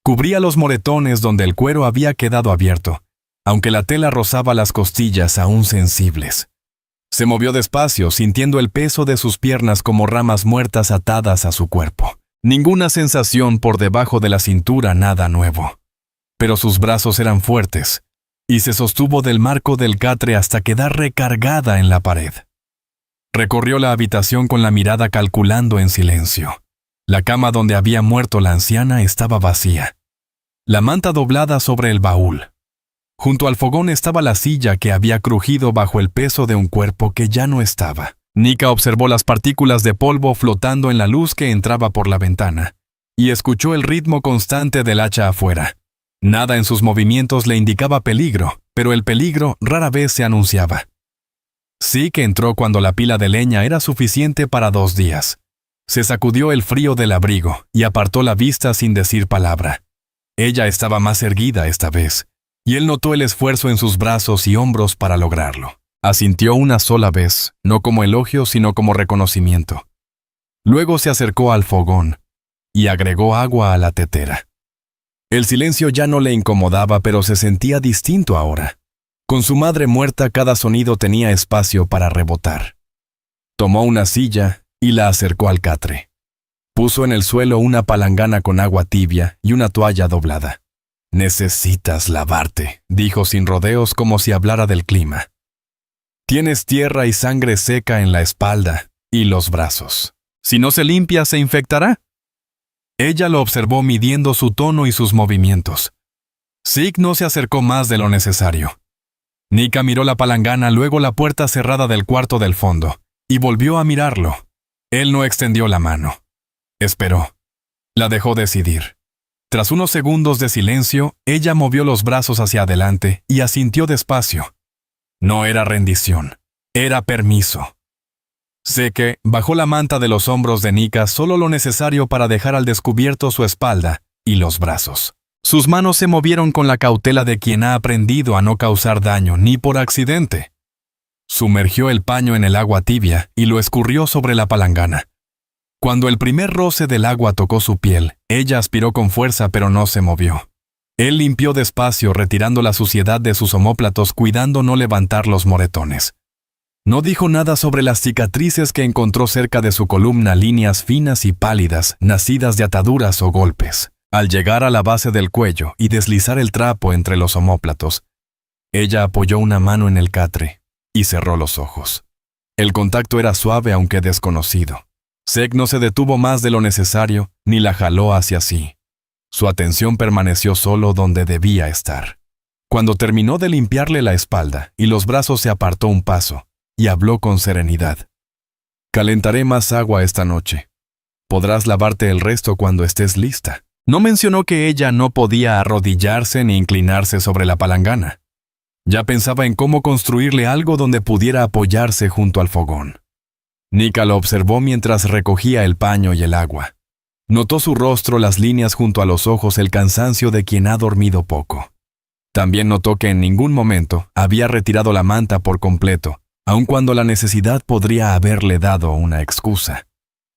Cubría los moretones donde el cuero había quedado abierto, aunque la tela rozaba las costillas aún sensibles. Se movió despacio, sintiendo el peso de sus piernas como ramas muertas atadas a su cuerpo. Ninguna sensación por debajo de la cintura, nada nuevo. Pero sus brazos eran fuertes, y se sostuvo del marco del catre hasta quedar recargada en la pared. Recorrió la habitación con la mirada calculando en silencio. La cama donde había muerto la anciana estaba vacía. La manta doblada sobre el baúl. Junto al fogón estaba la silla que había crujido bajo el peso de un cuerpo que ya no estaba. Nika observó las partículas de polvo flotando en la luz que entraba por la ventana, y escuchó el ritmo constante del hacha afuera. Nada en sus movimientos le indicaba peligro, pero el peligro rara vez se anunciaba. Sí que entró cuando la pila de leña era suficiente para 2 días. Se sacudió el frío del abrigo y apartó la vista sin decir palabra. Ella estaba más erguida esta vez, y él notó el esfuerzo en sus brazos y hombros para lograrlo. Asintió una sola vez, no como elogio sino como reconocimiento. Luego se acercó al fogón y agregó agua a la tetera. El silencio ya no le incomodaba, pero se sentía distinto ahora. Con su madre muerta, cada sonido tenía espacio para rebotar. Tomó una silla y la acercó al catre. Puso en el suelo una palangana con agua tibia y una toalla doblada. «Necesitas lavarte», dijo sin rodeos como si hablara del clima. «Tienes tierra y sangre seca en la espalda y los brazos. Si no se limpia, ¿se infectará?». Ella lo observó midiendo su tono y sus movimientos. Sig no se acercó más de lo necesario. Nika miró la palangana, luego la puerta cerrada del cuarto del fondo, y volvió a mirarlo. Él no extendió la mano. Esperó. La dejó decidir. Tras unos segundos de silencio, ella movió los brazos hacia adelante y asintió despacio. No era rendición, era permiso. Seke bajó la manta de los hombros de Nika, solo lo necesario para dejar al descubierto su espalda y los brazos. Sus manos se movieron con la cautela de quien ha aprendido a no causar daño ni por accidente. Sumergió el paño en el agua tibia y lo escurrió sobre la palangana. Cuando el primer roce del agua tocó su piel, ella aspiró con fuerza pero no se movió. Él limpió despacio, retirando la suciedad de sus omóplatos, cuidando no levantar los moretones. No dijo nada sobre las cicatrices que encontró cerca de su columna, líneas finas y pálidas, nacidas de ataduras o golpes. Al llegar a la base del cuello y deslizar el trapo entre los omóplatos, ella apoyó una mano en el catre y cerró los ojos. El contacto era suave aunque desconocido. Sek no se detuvo más de lo necesario ni la jaló hacia sí. Su atención permaneció solo donde debía estar. Cuando terminó de limpiarle la espalda y los brazos, se apartó un paso y habló con serenidad. «Calentaré más agua esta noche. Podrás lavarte el resto cuando estés lista». No mencionó que ella no podía arrodillarse ni inclinarse sobre la palangana. Ya pensaba en cómo construirle algo donde pudiera apoyarse junto al fogón. Nika lo observó mientras recogía el paño y el agua. Notó su rostro, las líneas junto a los ojos, el cansancio de quien ha dormido poco. También notó que en ningún momento había retirado la manta por completo, aun cuando la necesidad podría haberle dado una excusa.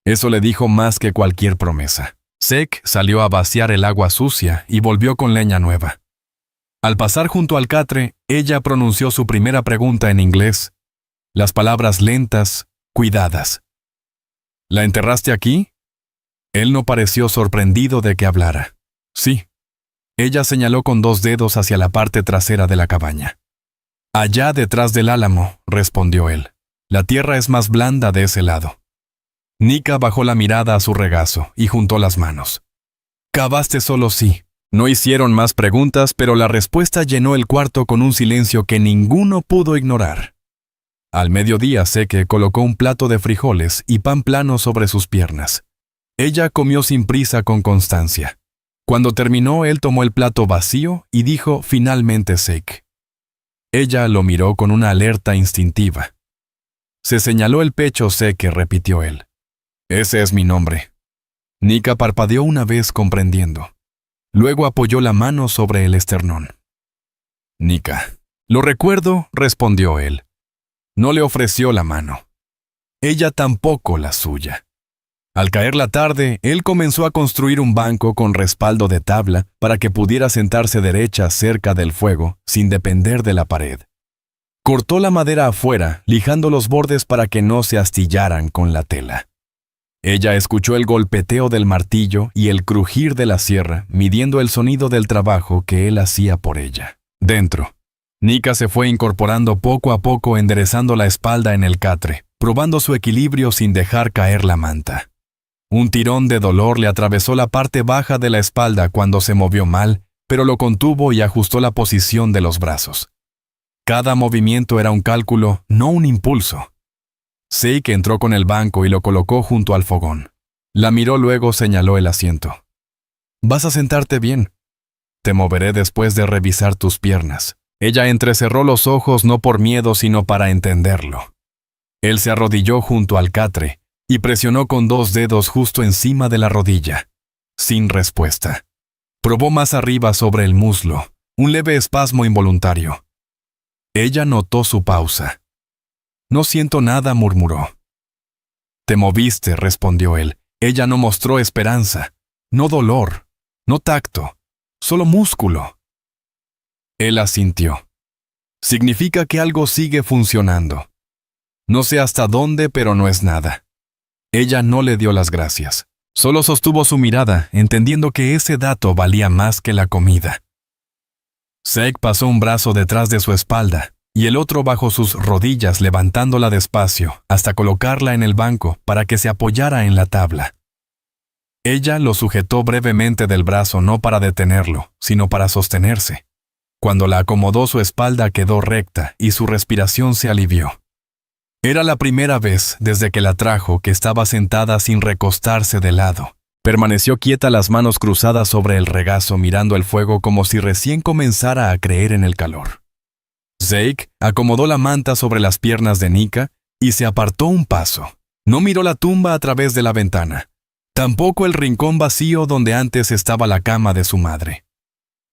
Eso le dijo más que cualquier promesa. Sek salió a vaciar el agua sucia y volvió con leña nueva. Al pasar junto al catre, ella pronunció su primera pregunta en inglés. Las palabras lentas, cuidadas. «¿La enterraste aquí?» Él no pareció sorprendido de que hablara. «Sí». Ella señaló con 2 dedos hacia la parte trasera de la cabaña. «Allá detrás del álamo», respondió él. «La tierra es más blanda de ese lado». Nika bajó la mirada a su regazo y juntó las manos. «Cavaste solo sí». No hicieron más preguntas, pero la respuesta llenó el cuarto con un silencio que ninguno pudo ignorar. Al mediodía, Seke colocó un plato de frijoles y pan plano sobre sus piernas. Ella comió sin prisa, con constancia. Cuando terminó, él tomó el plato vacío y dijo finalmente Sek. Ella lo miró con una alerta instintiva. «Se señaló el pecho, Seke», repitió él. «Ese es mi nombre». Nika parpadeó una vez comprendiendo. Luego apoyó la mano sobre el esternón. Nika. Lo recuerdo, respondió él. No le ofreció la mano. Ella tampoco la suya. Al caer la tarde, él comenzó a construir un banco con respaldo de tabla para que pudiera sentarse derecha cerca del fuego, sin depender de la pared. Cortó la madera afuera, lijando los bordes para que no se astillaran con la tela. Ella escuchó el golpeteo del martillo y el crujir de la sierra, midiendo el sonido del trabajo que él hacía por ella. Dentro, Nika se fue incorporando poco a poco, enderezando la espalda en el catre, probando su equilibrio sin dejar caer la manta. Un tirón de dolor le atravesó la parte baja de la espalda cuando se movió mal, pero lo contuvo y ajustó la posición de los brazos. Cada movimiento era un cálculo, no un impulso. Zeke entró con el banco y lo colocó junto al fogón. La miró, luego señaló el asiento. «Vas a sentarte bien. Te moveré después de revisar tus piernas». Ella entrecerró los ojos no por miedo, sino para entenderlo. Él se arrodilló junto al catre y presionó con 2 dedos justo encima de la rodilla. Sin respuesta. Probó más arriba sobre el muslo, un leve espasmo involuntario. Ella notó su pausa. «No siento nada», murmuró. «Te moviste», respondió él. Ella no mostró esperanza, no dolor, no tacto, solo músculo. Él asintió. Significa que algo sigue funcionando. No sé hasta dónde, pero no es nada. Ella no le dio las gracias. Solo sostuvo su mirada, entendiendo que ese dato valía más que la comida. Zeke pasó un brazo detrás de su espalda y el otro bajo sus rodillas, levantándola despacio hasta colocarla en el banco para que se apoyara en la tabla. Ella lo sujetó brevemente del brazo, no para detenerlo, sino para sostenerse. Cuando la acomodó, su espalda quedó recta y su respiración se alivió. Era la primera vez desde que la trajo que estaba sentada sin recostarse de lado. Permaneció quieta, las manos cruzadas sobre el regazo, mirando el fuego como si recién comenzara a creer en el calor. Zeke acomodó la manta sobre las piernas de Nika y se apartó un paso. No miró la tumba a través de la ventana. Tampoco el rincón vacío donde antes estaba la cama de su madre.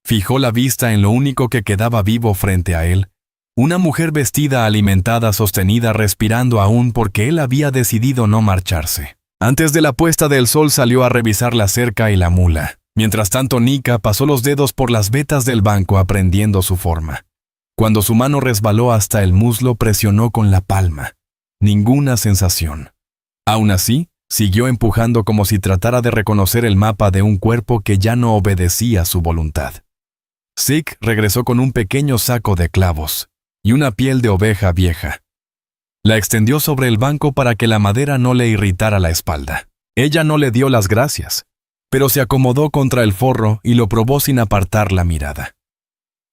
Fijó la vista en lo único que quedaba vivo frente a él, una mujer vestida, alimentada, sostenida, respirando aún porque él había decidido no marcharse. Antes de la puesta del sol salió a revisar la cerca y la mula. Mientras tanto, Nika pasó los dedos por las vetas del banco aprendiendo su forma. Cuando su mano resbaló hasta el muslo, presionó con la palma. Ninguna sensación. Aún así, siguió empujando como si tratara de reconocer el mapa de un cuerpo que ya no obedecía su voluntad. Zeke regresó con un pequeño saco de clavos y una piel de oveja vieja. La extendió sobre el banco para que la madera no le irritara la espalda. Ella no le dio las gracias, pero se acomodó contra el forro y lo probó sin apartar la mirada.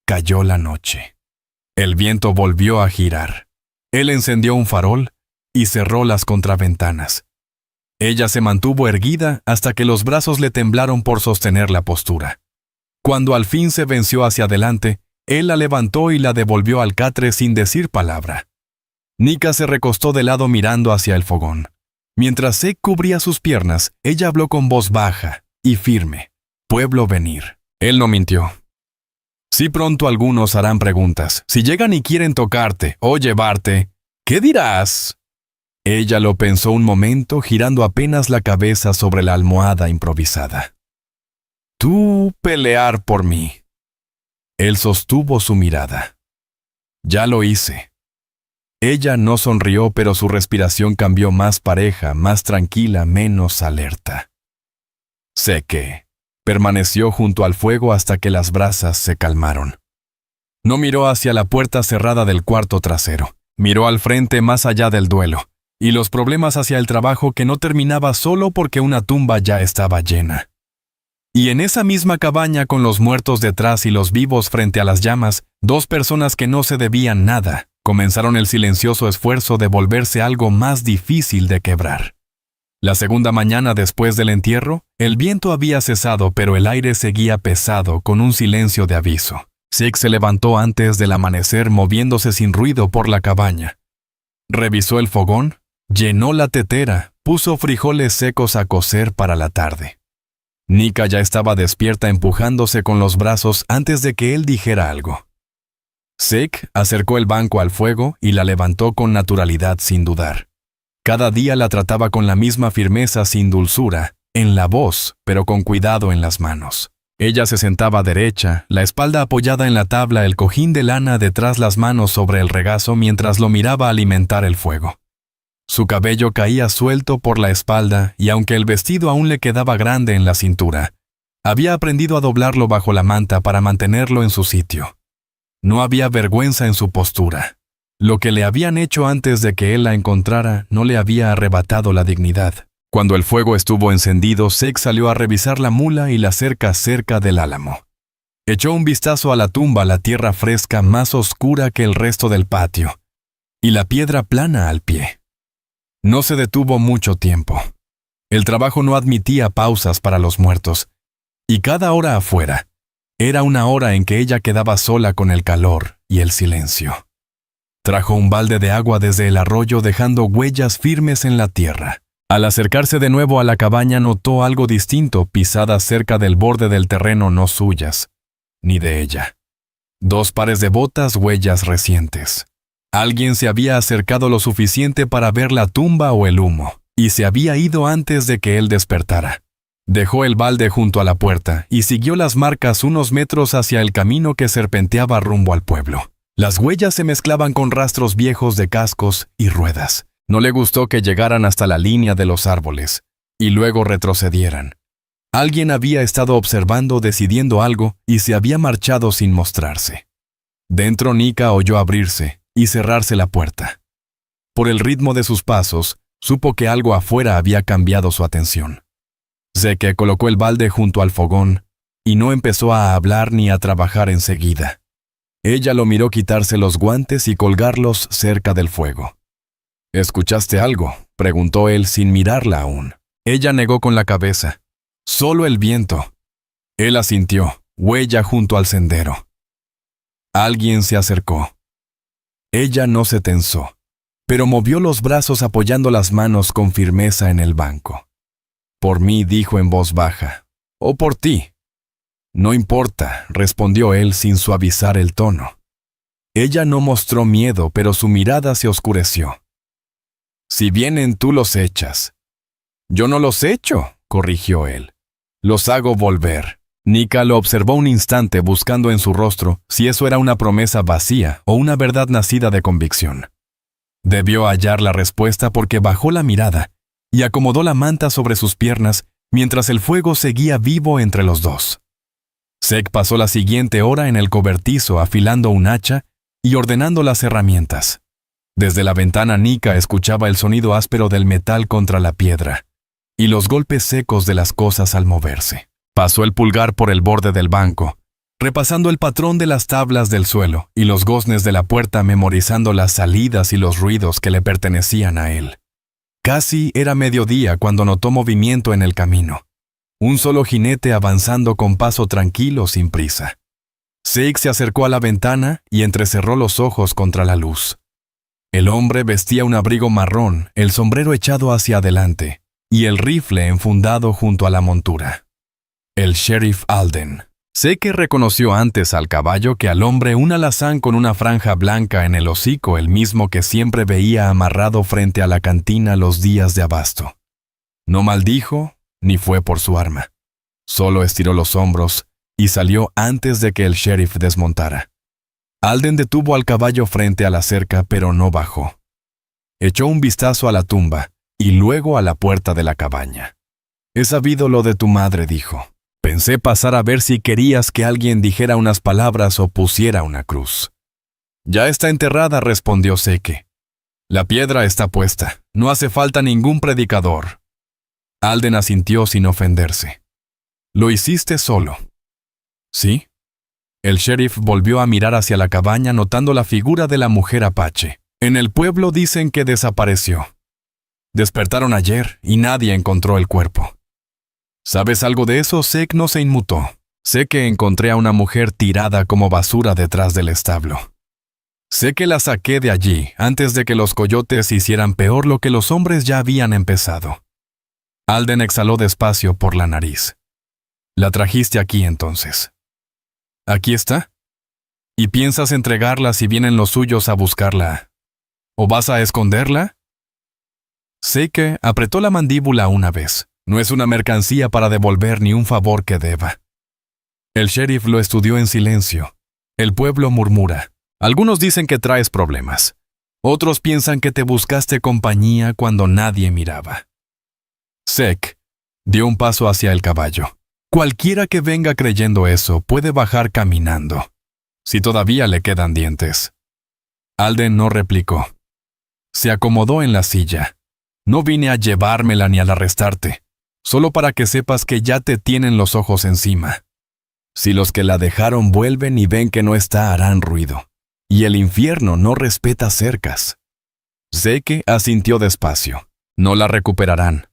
Cayó la noche. El viento volvió a girar. Él encendió un farol y cerró las contraventanas. Ella se mantuvo erguida hasta que los brazos le temblaron por sostener la postura. Cuando al fin se venció hacia adelante, él la levantó y la devolvió al catre sin decir palabra. Nika se recostó de lado mirando hacia el fogón. Mientras Zeke cubría sus piernas, ella habló con voz baja y firme. «Pueblo venir». Él no mintió. «Sí, pronto algunos harán preguntas. Si llegan y quieren tocarte o llevarte, ¿qué dirás?» Ella lo pensó un momento, girando apenas la cabeza sobre la almohada improvisada. «Tú pelear por mí». Él sostuvo su mirada. «Ya lo hice». Ella no sonrió, pero su respiración cambió, más pareja, más tranquila, menos alerta. Sé que permaneció junto al fuego hasta que las brasas se calmaron. No miró hacia la puerta cerrada del cuarto trasero. Miró al frente, más allá del duelo y los problemas, hacia el trabajo que no terminaba solo porque una tumba ya estaba llena. Y en esa misma cabaña, con los muertos detrás y los vivos frente a las llamas, 2 personas que no se debían nada, comenzaron el silencioso esfuerzo de volverse algo más difícil de quebrar. La segunda mañana después del entierro, el viento había cesado, pero el aire seguía pesado, con un silencio de aviso. Zeke se levantó antes del amanecer, moviéndose sin ruido por la cabaña. Revisó el fogón, llenó la tetera, puso frijoles secos a cocer para la tarde. Nika ya estaba despierta, empujándose con los brazos antes de que él dijera algo. Zeke acercó el banco al fuego y la levantó con naturalidad sin dudar. Cada día la trataba con la misma firmeza sin dulzura, en la voz, pero con cuidado en las manos. Ella se sentaba derecha, la espalda apoyada en la tabla, el cojín de lana detrás, las manos sobre el regazo mientras lo miraba alimentar el fuego. Su cabello caía suelto por la espalda y aunque el vestido aún le quedaba grande en la cintura, había aprendido a doblarlo bajo la manta para mantenerlo en su sitio. No había vergüenza en su postura. Lo que le habían hecho antes de que él la encontrara no le había arrebatado la dignidad. Cuando el fuego estuvo encendido, Zeke salió a revisar la mula y la cerca cerca del álamo. Echó un vistazo a la tumba, la tierra fresca más oscura que el resto del patio, y la piedra plana al pie. No se detuvo mucho tiempo. El trabajo no admitía pausas para los muertos, y cada hora afuera era una hora en que ella quedaba sola con el calor y el silencio. Trajo un balde de agua desde el arroyo dejando huellas firmes en la tierra. Al acercarse de nuevo a la cabaña notó algo distinto, pisadas cerca del borde del terreno no suyas, ni de ella. 2 pares de botas, huellas recientes. Alguien se había acercado lo suficiente para ver la tumba o el humo, y se había ido antes de que él despertara. Dejó el balde junto a la puerta y siguió las marcas unos metros hacia el camino que serpenteaba rumbo al pueblo. Las huellas se mezclaban con rastros viejos de cascos y ruedas. No le gustó que llegaran hasta la línea de los árboles y luego retrocedieran. Alguien había estado observando, decidiendo algo, y se había marchado sin mostrarse. Dentro Nika oyó abrirse y cerrarse la puerta. Por el ritmo de sus pasos, supo que algo afuera había cambiado su atención. Zeke colocó el balde junto al fogón y no empezó a hablar ni a trabajar enseguida. Ella lo miró quitarse los guantes y colgarlos cerca del fuego. ¿Escuchaste algo?, preguntó él sin mirarla aún. Ella negó con la cabeza. Solo el viento. Él asintió, huella junto al sendero. Alguien se acercó. Ella no se tensó, pero movió los brazos apoyando las manos con firmeza en el banco. Por mí, dijo en voz baja. O por ti. No importa, respondió él sin suavizar el tono. Ella no mostró miedo, pero su mirada se oscureció. Si vienen, tú los echas. Yo no los echo, corrigió él. Los hago volver. Nika lo observó un instante buscando en su rostro si eso era una promesa vacía o una verdad nacida de convicción. Debió hallar la respuesta porque bajó la mirada y acomodó la manta sobre sus piernas mientras el fuego seguía vivo entre los dos. Zeke pasó la siguiente hora en el cobertizo afilando un hacha y ordenando las herramientas. Desde la ventana Nika escuchaba el sonido áspero del metal contra la piedra y los golpes secos de las cosas al moverse. Pasó el pulgar por el borde del banco, repasando el patrón de las tablas del suelo y los goznes de la puerta, memorizando las salidas y los ruidos que le pertenecían a él. Casi era mediodía cuando notó movimiento en el camino. Un solo jinete avanzando con paso tranquilo sin prisa. Zeke se acercó a la ventana y entrecerró los ojos contra la luz. El hombre vestía un abrigo marrón, el sombrero echado hacia adelante y el rifle enfundado junto a la montura. El sheriff Alden. Zeke reconoció antes al caballo que al hombre un alazán con una franja blanca en el hocico, el mismo que siempre veía amarrado frente a la cantina los días de abasto. No maldijo ni fue por su arma. Solo estiró los hombros y salió antes de que el sheriff desmontara. Alden detuvo al caballo frente a la cerca, pero no bajó. Echó un vistazo a la tumba y luego a la puerta de la cabaña. «He sabido lo de tu madre», dijo. «Pensé pasar a ver si querías que alguien dijera unas palabras o pusiera una cruz». «Ya está enterrada», respondió Zeke. «La piedra está puesta. No hace falta ningún predicador». Alden asintió sin ofenderse. «¿Lo hiciste solo?» «Sí». El sheriff volvió a mirar hacia la cabaña notando la figura de la mujer apache. «En el pueblo dicen que desapareció. Despertaron ayer y nadie encontró el cuerpo». «¿Sabes algo de eso?». Zeke no se inmutó. «Sé que encontré a una mujer tirada como basura detrás del establo. Sé que la saqué de allí antes de que los coyotes hicieran peor lo que los hombres ya habían empezado». Alden exhaló despacio por la nariz. «¿La trajiste aquí entonces?» «Aquí está». ¿Y piensas entregarla si vienen los suyos a buscarla? ¿O vas a esconderla? Zeke apretó la mandíbula una vez. No es una mercancía para devolver ni un favor que deba. El sheriff lo estudió en silencio. El pueblo murmura. Algunos dicen que traes problemas. Otros piensan que te buscaste compañía cuando nadie miraba. Zeke dio un paso hacia el caballo. Cualquiera que venga creyendo eso puede bajar caminando, si todavía le quedan dientes. Alden no replicó. Se acomodó en la silla. No vine a llevármela ni al arrestarte, solo para que sepas que ya te tienen los ojos encima. Si los que la dejaron vuelven y ven que no está, harán ruido. Y el infierno no respeta cercas. Zeke asintió despacio. No la recuperarán,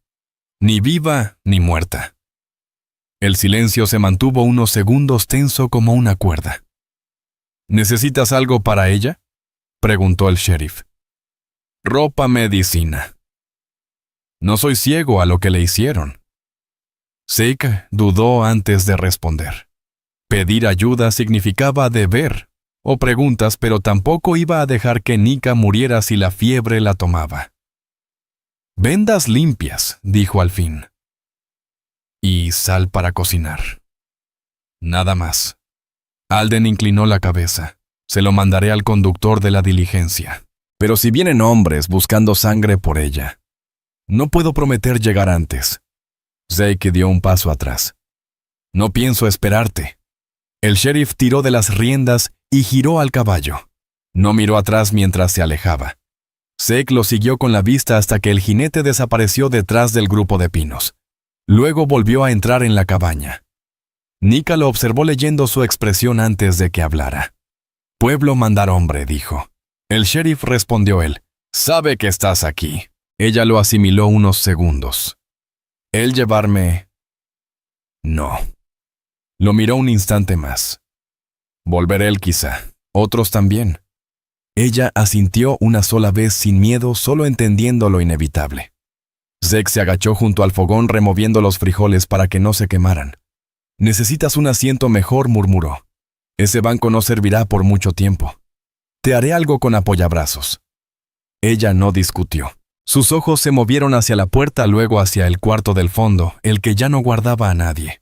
ni viva ni muerta. El silencio se mantuvo unos segundos tenso como una cuerda. ¿Necesitas algo para ella?, preguntó el sheriff. Ropa, medicina. No soy ciego a lo que le hicieron. Zeke dudó antes de responder. Pedir ayuda significaba deber o preguntas, pero tampoco iba a dejar que Nika muriera si la fiebre la tomaba. Vendas limpias, dijo al fin. Y sal para cocinar. Nada más. Alden inclinó la cabeza. Se lo mandaré al conductor de la diligencia. Pero si vienen hombres buscando sangre por ella, no puedo prometer llegar antes. Zeke dio un paso atrás. No pienso esperarte. El sheriff tiró de las riendas y giró al caballo. No miró atrás mientras se alejaba. Zeke lo siguió con la vista hasta que el jinete desapareció detrás del grupo de pinos. Luego volvió a entrar en la cabaña. Nika lo observó leyendo su expresión antes de que hablara. Pueblo mandar hombre, dijo. El sheriff respondió él. Sabe que estás aquí. Ella lo asimiló unos segundos. ¿El llevarme? No. Lo miró un instante más. Volveré él quizá. Otros también. Ella asintió una sola vez sin miedo, solo entendiendo lo inevitable. Zeke se agachó junto al fogón removiendo los frijoles para que no se quemaran. Necesitas un asiento mejor, murmuró. Ese banco no servirá por mucho tiempo. Te haré algo con apoyabrazos. Ella no discutió. Sus ojos se movieron hacia la puerta, luego hacia el cuarto del fondo, el que ya no guardaba a nadie.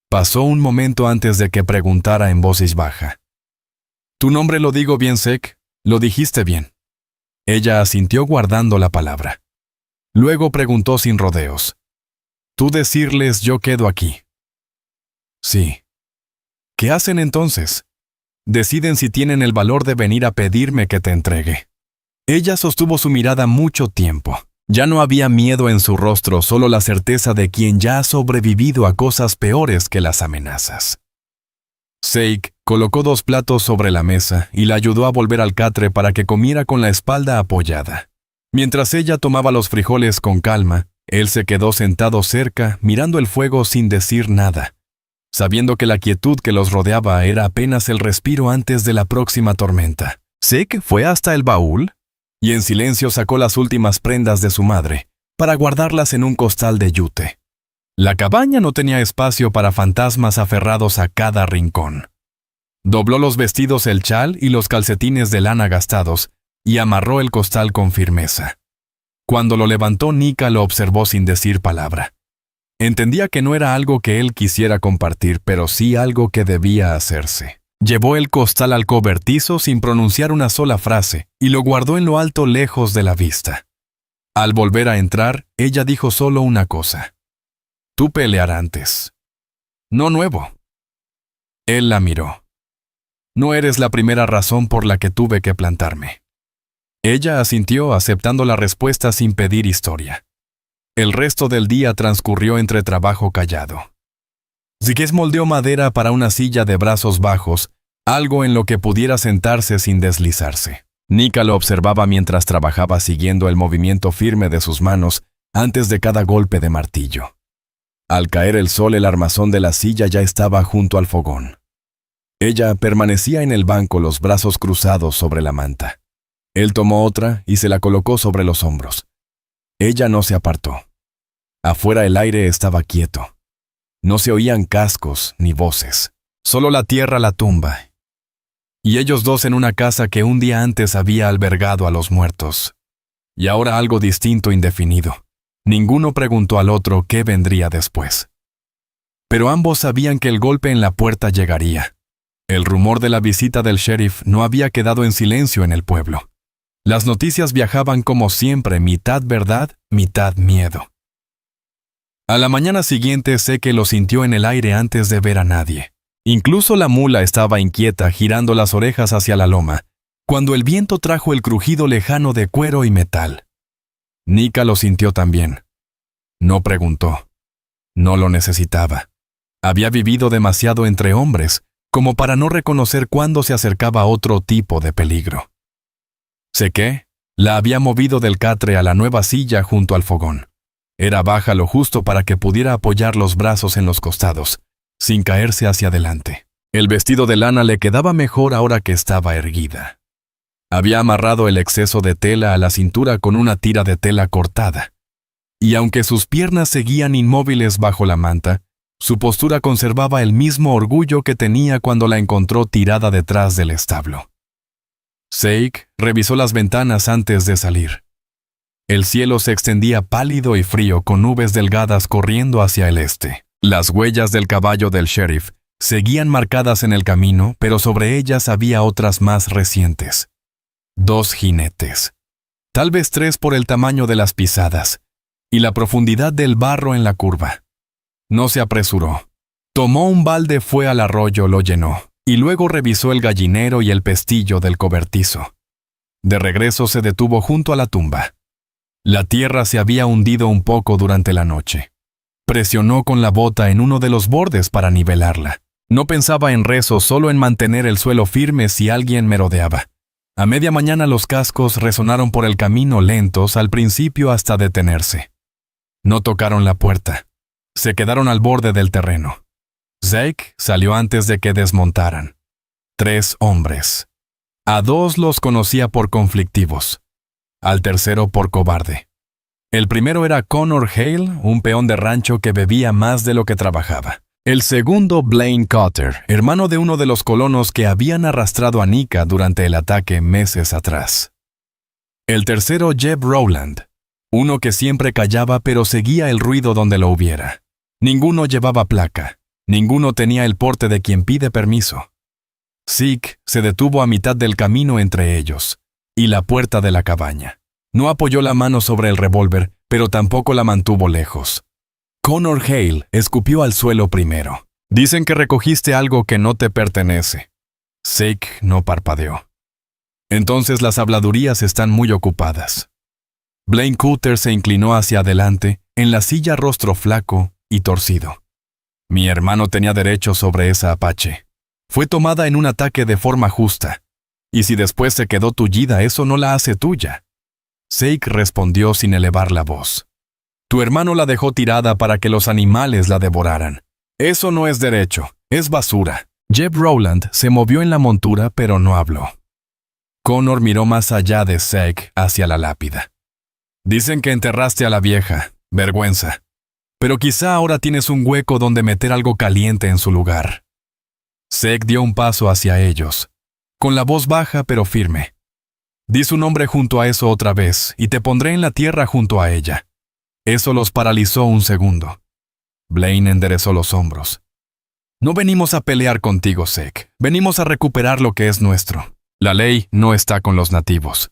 Pasó un momento antes de que preguntara en voz baja. ¿Tu nombre lo digo bien, Zeke? Lo dijiste bien. Ella asintió guardando la palabra. Luego preguntó sin rodeos. ¿Tú decirles yo quedo aquí? Sí. ¿Qué hacen entonces? Deciden si tienen el valor de venir a pedirme que te entregue. Ella sostuvo su mirada mucho tiempo. Ya no había miedo en su rostro, solo la certeza de quien ya ha sobrevivido a cosas peores que las amenazas. Zeke colocó 2 platos sobre la mesa y la ayudó a volver al catre para que comiera con la espalda apoyada. Mientras ella tomaba los frijoles con calma, él se quedó sentado cerca, mirando el fuego sin decir nada, sabiendo que la quietud que los rodeaba era apenas el respiro antes de la próxima tormenta. Zeke fue hasta el baúl y en silencio sacó las últimas prendas de su madre para guardarlas en un costal de yute. La cabaña no tenía espacio para fantasmas aferrados a cada rincón. Dobló los vestidos, el chal y los calcetines de lana gastados y amarró el costal con firmeza. Cuando lo levantó, Nika lo observó sin decir palabra. Entendía que no era algo que él quisiera compartir, pero sí algo que debía hacerse. Llevó el costal al cobertizo sin pronunciar una sola frase y lo guardó en lo alto lejos de la vista. Al volver a entrar, ella dijo solo una cosa. Tú pelear antes. No nuevo. Él la miró. No eres la primera razón por la que tuve que plantarme. Ella asintió aceptando la respuesta sin pedir historia. El resto del día transcurrió entre trabajo callado. Zeke moldeó madera para una silla de brazos bajos, algo en lo que pudiera sentarse sin deslizarse. Nika lo observaba mientras trabajaba siguiendo el movimiento firme de sus manos antes de cada golpe de martillo. Al caer el sol, el armazón de la silla ya estaba junto al fogón. Ella permanecía en el banco, los brazos cruzados sobre la manta. Él tomó otra y se la colocó sobre los hombros. Ella no se apartó. Afuera el aire estaba quieto. No se oían cascos ni voces, solo la tierra, la tumba Y ellos dos en una casa que un día antes había albergado a los muertos. Y ahora algo distinto indefinido. Ninguno preguntó al otro qué vendría después. Pero ambos sabían que el golpe en la puerta llegaría. El rumor de la visita del sheriff no había quedado en silencio en el pueblo. Las noticias viajaban como siempre, mitad verdad, mitad miedo. A la mañana siguiente Zeke lo sintió en el aire antes de ver a nadie. Incluso la mula estaba inquieta, girando las orejas hacia la loma, cuando el viento trajo el crujido lejano de cuero y metal. Nika lo sintió también. No preguntó. No lo necesitaba. Había vivido demasiado entre hombres como para no reconocer cuándo se acercaba otro tipo de peligro. Zeke la había movido del catre a la nueva silla junto al fogón. Era baja lo justo para que pudiera apoyar los brazos en los costados, sin caerse hacia adelante. El vestido de lana le quedaba mejor ahora que estaba erguida. Había amarrado el exceso de tela a la cintura con una tira de tela cortada. Y aunque sus piernas seguían inmóviles bajo la manta, su postura conservaba el mismo orgullo que tenía cuando la encontró tirada detrás del establo. Zeke revisó las ventanas antes de salir. El cielo se extendía pálido y frío con nubes delgadas corriendo hacia el este. Las huellas del caballo del sheriff seguían marcadas en el camino, pero sobre ellas había otras más recientes. 2 jinetes. Tal vez 3 por el tamaño de las pisadas y la profundidad del barro en la curva. No se apresuró. Tomó un balde, fue al arroyo, lo llenó, y luego revisó el gallinero y el pestillo del cobertizo. De regreso se detuvo junto a la tumba. La tierra se había hundido un poco durante la noche. Presionó con la bota en uno de los bordes para nivelarla. No pensaba en rezo, solo en mantener el suelo firme si alguien merodeaba. A media mañana los cascos resonaron por el camino lentos al principio hasta detenerse. No tocaron la puerta. Se quedaron al borde del terreno. Zeke salió antes de que desmontaran. 3 hombres. A 2 los conocía por conflictivos. Al tercero por cobarde. El primero era Connor Hale, un peón de rancho que bebía más de lo que trabajaba. El segundo, Blaine Cotter, hermano de uno de los colonos que habían arrastrado a Nika durante el ataque meses atrás. El tercero, Jeb Rowland, uno que siempre callaba pero seguía el ruido donde lo hubiera. Ninguno llevaba placa, ninguno tenía el porte de quien pide permiso. Zeke se detuvo a mitad del camino entre ellos y la puerta de la cabaña. No apoyó la mano sobre el revólver, pero tampoco la mantuvo lejos. Connor Hale escupió al suelo primero. Dicen que recogiste algo que no te pertenece. Zeke no parpadeó. Entonces las habladurías están muy ocupadas. Blaine Cotter se inclinó hacia adelante, en la silla, rostro flaco y torcido. Mi hermano tenía derecho sobre esa apache. Fue tomada en un ataque de forma justa. Y si después se quedó tullida, eso no la hace tuya. Zeke respondió sin elevar la voz. Tu hermano la dejó tirada para que los animales la devoraran. Eso no es derecho, es basura. Jeb Rowland se movió en la montura, pero no habló. Connor miró más allá de Zeke hacia la lápida. Dicen que enterraste a la vieja. Vergüenza. Pero quizá ahora tienes un hueco donde meter algo caliente en su lugar. Zeke dio un paso hacia ellos, con la voz baja pero firme. Di su nombre junto a eso otra vez, y te pondré en la tierra junto a ella. Eso los paralizó un segundo. Blaine enderezó los hombros. No venimos a pelear contigo, Zeke. Venimos a recuperar lo que es nuestro. La ley no está con los nativos.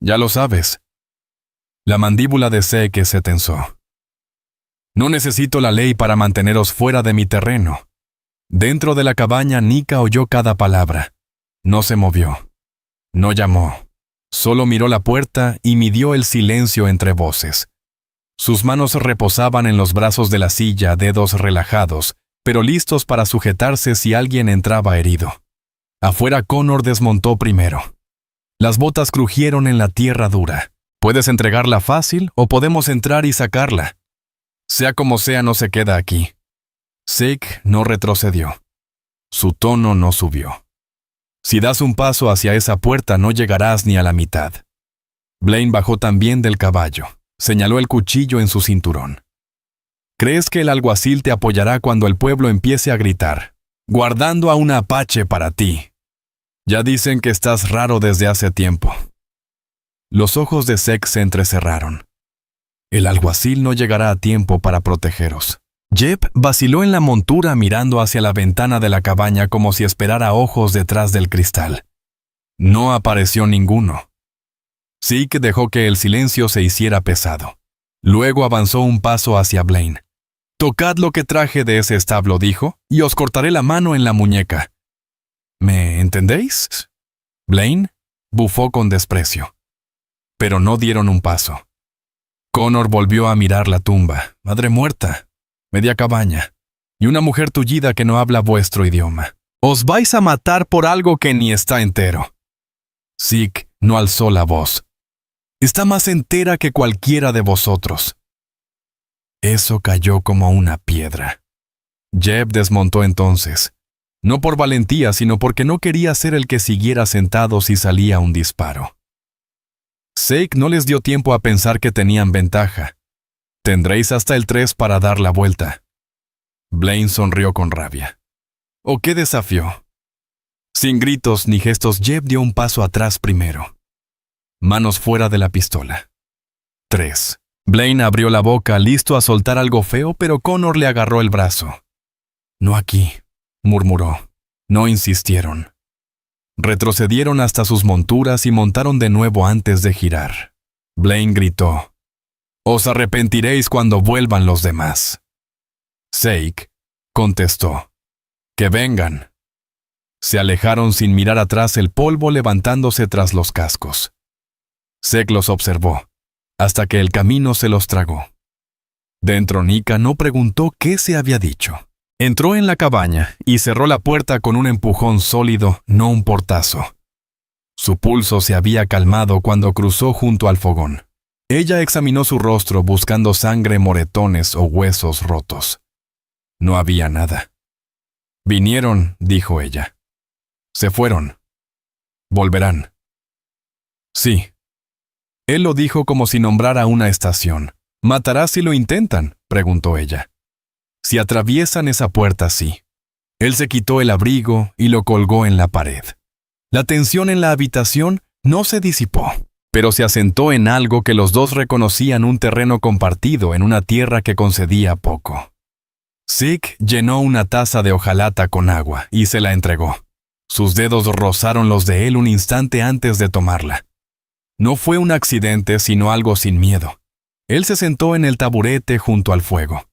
Ya lo sabes. La mandíbula de Zeke se tensó. No necesito la ley para manteneros fuera de mi terreno. Dentro de la cabaña, Nika oyó cada palabra. No se movió. No llamó. Solo miró la puerta y midió el silencio entre voces. Sus manos reposaban en los brazos de la silla, dedos relajados, pero listos para sujetarse si alguien entraba herido. Afuera, Connor desmontó primero. Las botas crujieron en la tierra dura. Puedes entregarla fácil o podemos entrar y sacarla. Sea como sea, no se queda aquí. Zeke no retrocedió. Su tono no subió. Si das un paso hacia esa puerta, no llegarás ni a la mitad. Blaine bajó también del caballo. Señaló el cuchillo en su cinturón. ¿Crees que el alguacil te apoyará cuando el pueblo empiece a gritar, guardando a una apache para ti? Ya dicen que estás raro desde hace tiempo. Los ojos de Zeke se entrecerraron. El alguacil no llegará a tiempo para protegeros. Jeb vaciló en la montura mirando hacia la ventana de la cabaña como si esperara ojos detrás del cristal. No apareció ninguno. Zeke dejó que el silencio se hiciera pesado. Luego avanzó un paso hacia Blaine. «Tocad lo que traje de ese establo», dijo, «y os cortaré la mano en la muñeca». «¿Me entendéis?» Blaine bufó con desprecio. Pero no dieron un paso. Connor volvió a mirar la tumba. Madre muerta, media cabaña, y una mujer tullida que no habla vuestro idioma. «Os vais a matar por algo que ni está entero». Zeke no alzó la voz. «Está más entera que cualquiera de vosotros». Eso cayó como una piedra. Jeb desmontó entonces, no por valentía, sino porque no quería ser el que siguiera sentado si salía un disparo. Zeke no les dio tiempo a pensar que tenían ventaja. «Tendréis hasta el 3 para dar la vuelta». Blaine sonrió con rabia. «¿O qué desafío?» Sin gritos ni gestos, Jeb dio un paso atrás primero. Manos fuera de la pistola. 3. Blaine abrió la boca, listo a soltar algo feo, pero Connor le agarró el brazo. «No aquí», murmuró. No insistieron. Retrocedieron hasta sus monturas y montaron de nuevo antes de girar. Blaine gritó: «Os arrepentiréis cuando vuelvan los demás». Zeke contestó: «Que vengan». Se alejaron sin mirar atrás, el polvo levantándose tras los cascos. Zeke los observó, hasta que el camino se los tragó. Dentro, Nika no preguntó qué se había dicho. Entró en la cabaña y cerró la puerta con un empujón sólido, no un portazo. Su pulso se había calmado cuando cruzó junto al fogón. Ella examinó su rostro buscando sangre, moretones o huesos rotos. No había nada. «Vinieron», dijo ella. «Se fueron. Volverán». «Sí». Él lo dijo como si nombrara una estación. «¿Matarás si lo intentan?», preguntó ella. «Si atraviesan esa puerta, sí». Él se quitó el abrigo y lo colgó en la pared. La tensión en la habitación no se disipó, pero se asentó en algo que los dos reconocían, un terreno compartido en una tierra que concedía poco. Zeke llenó una taza de hojalata con agua y se la entregó. Sus dedos rozaron los de él un instante antes de tomarla. No fue un accidente, sino algo sin miedo. Él se sentó en el taburete junto al fuego.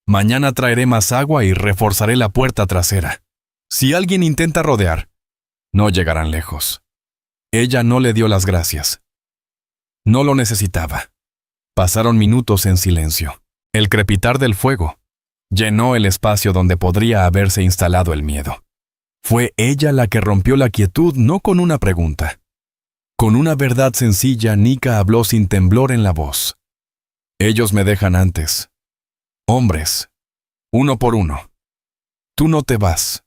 «Mañana traeré más agua y reforzaré la puerta trasera. Si alguien intenta rodear, no llegarán lejos». Ella no le dio las gracias. No lo necesitaba. Pasaron minutos en silencio. El crepitar del fuego llenó el espacio donde podría haberse instalado el miedo. Fue ella la que rompió la quietud, no con una pregunta. Con una verdad sencilla, Nika habló sin temblor en la voz. «Ellos me dejan antes. Hombres, uno por uno. Tú no te vas».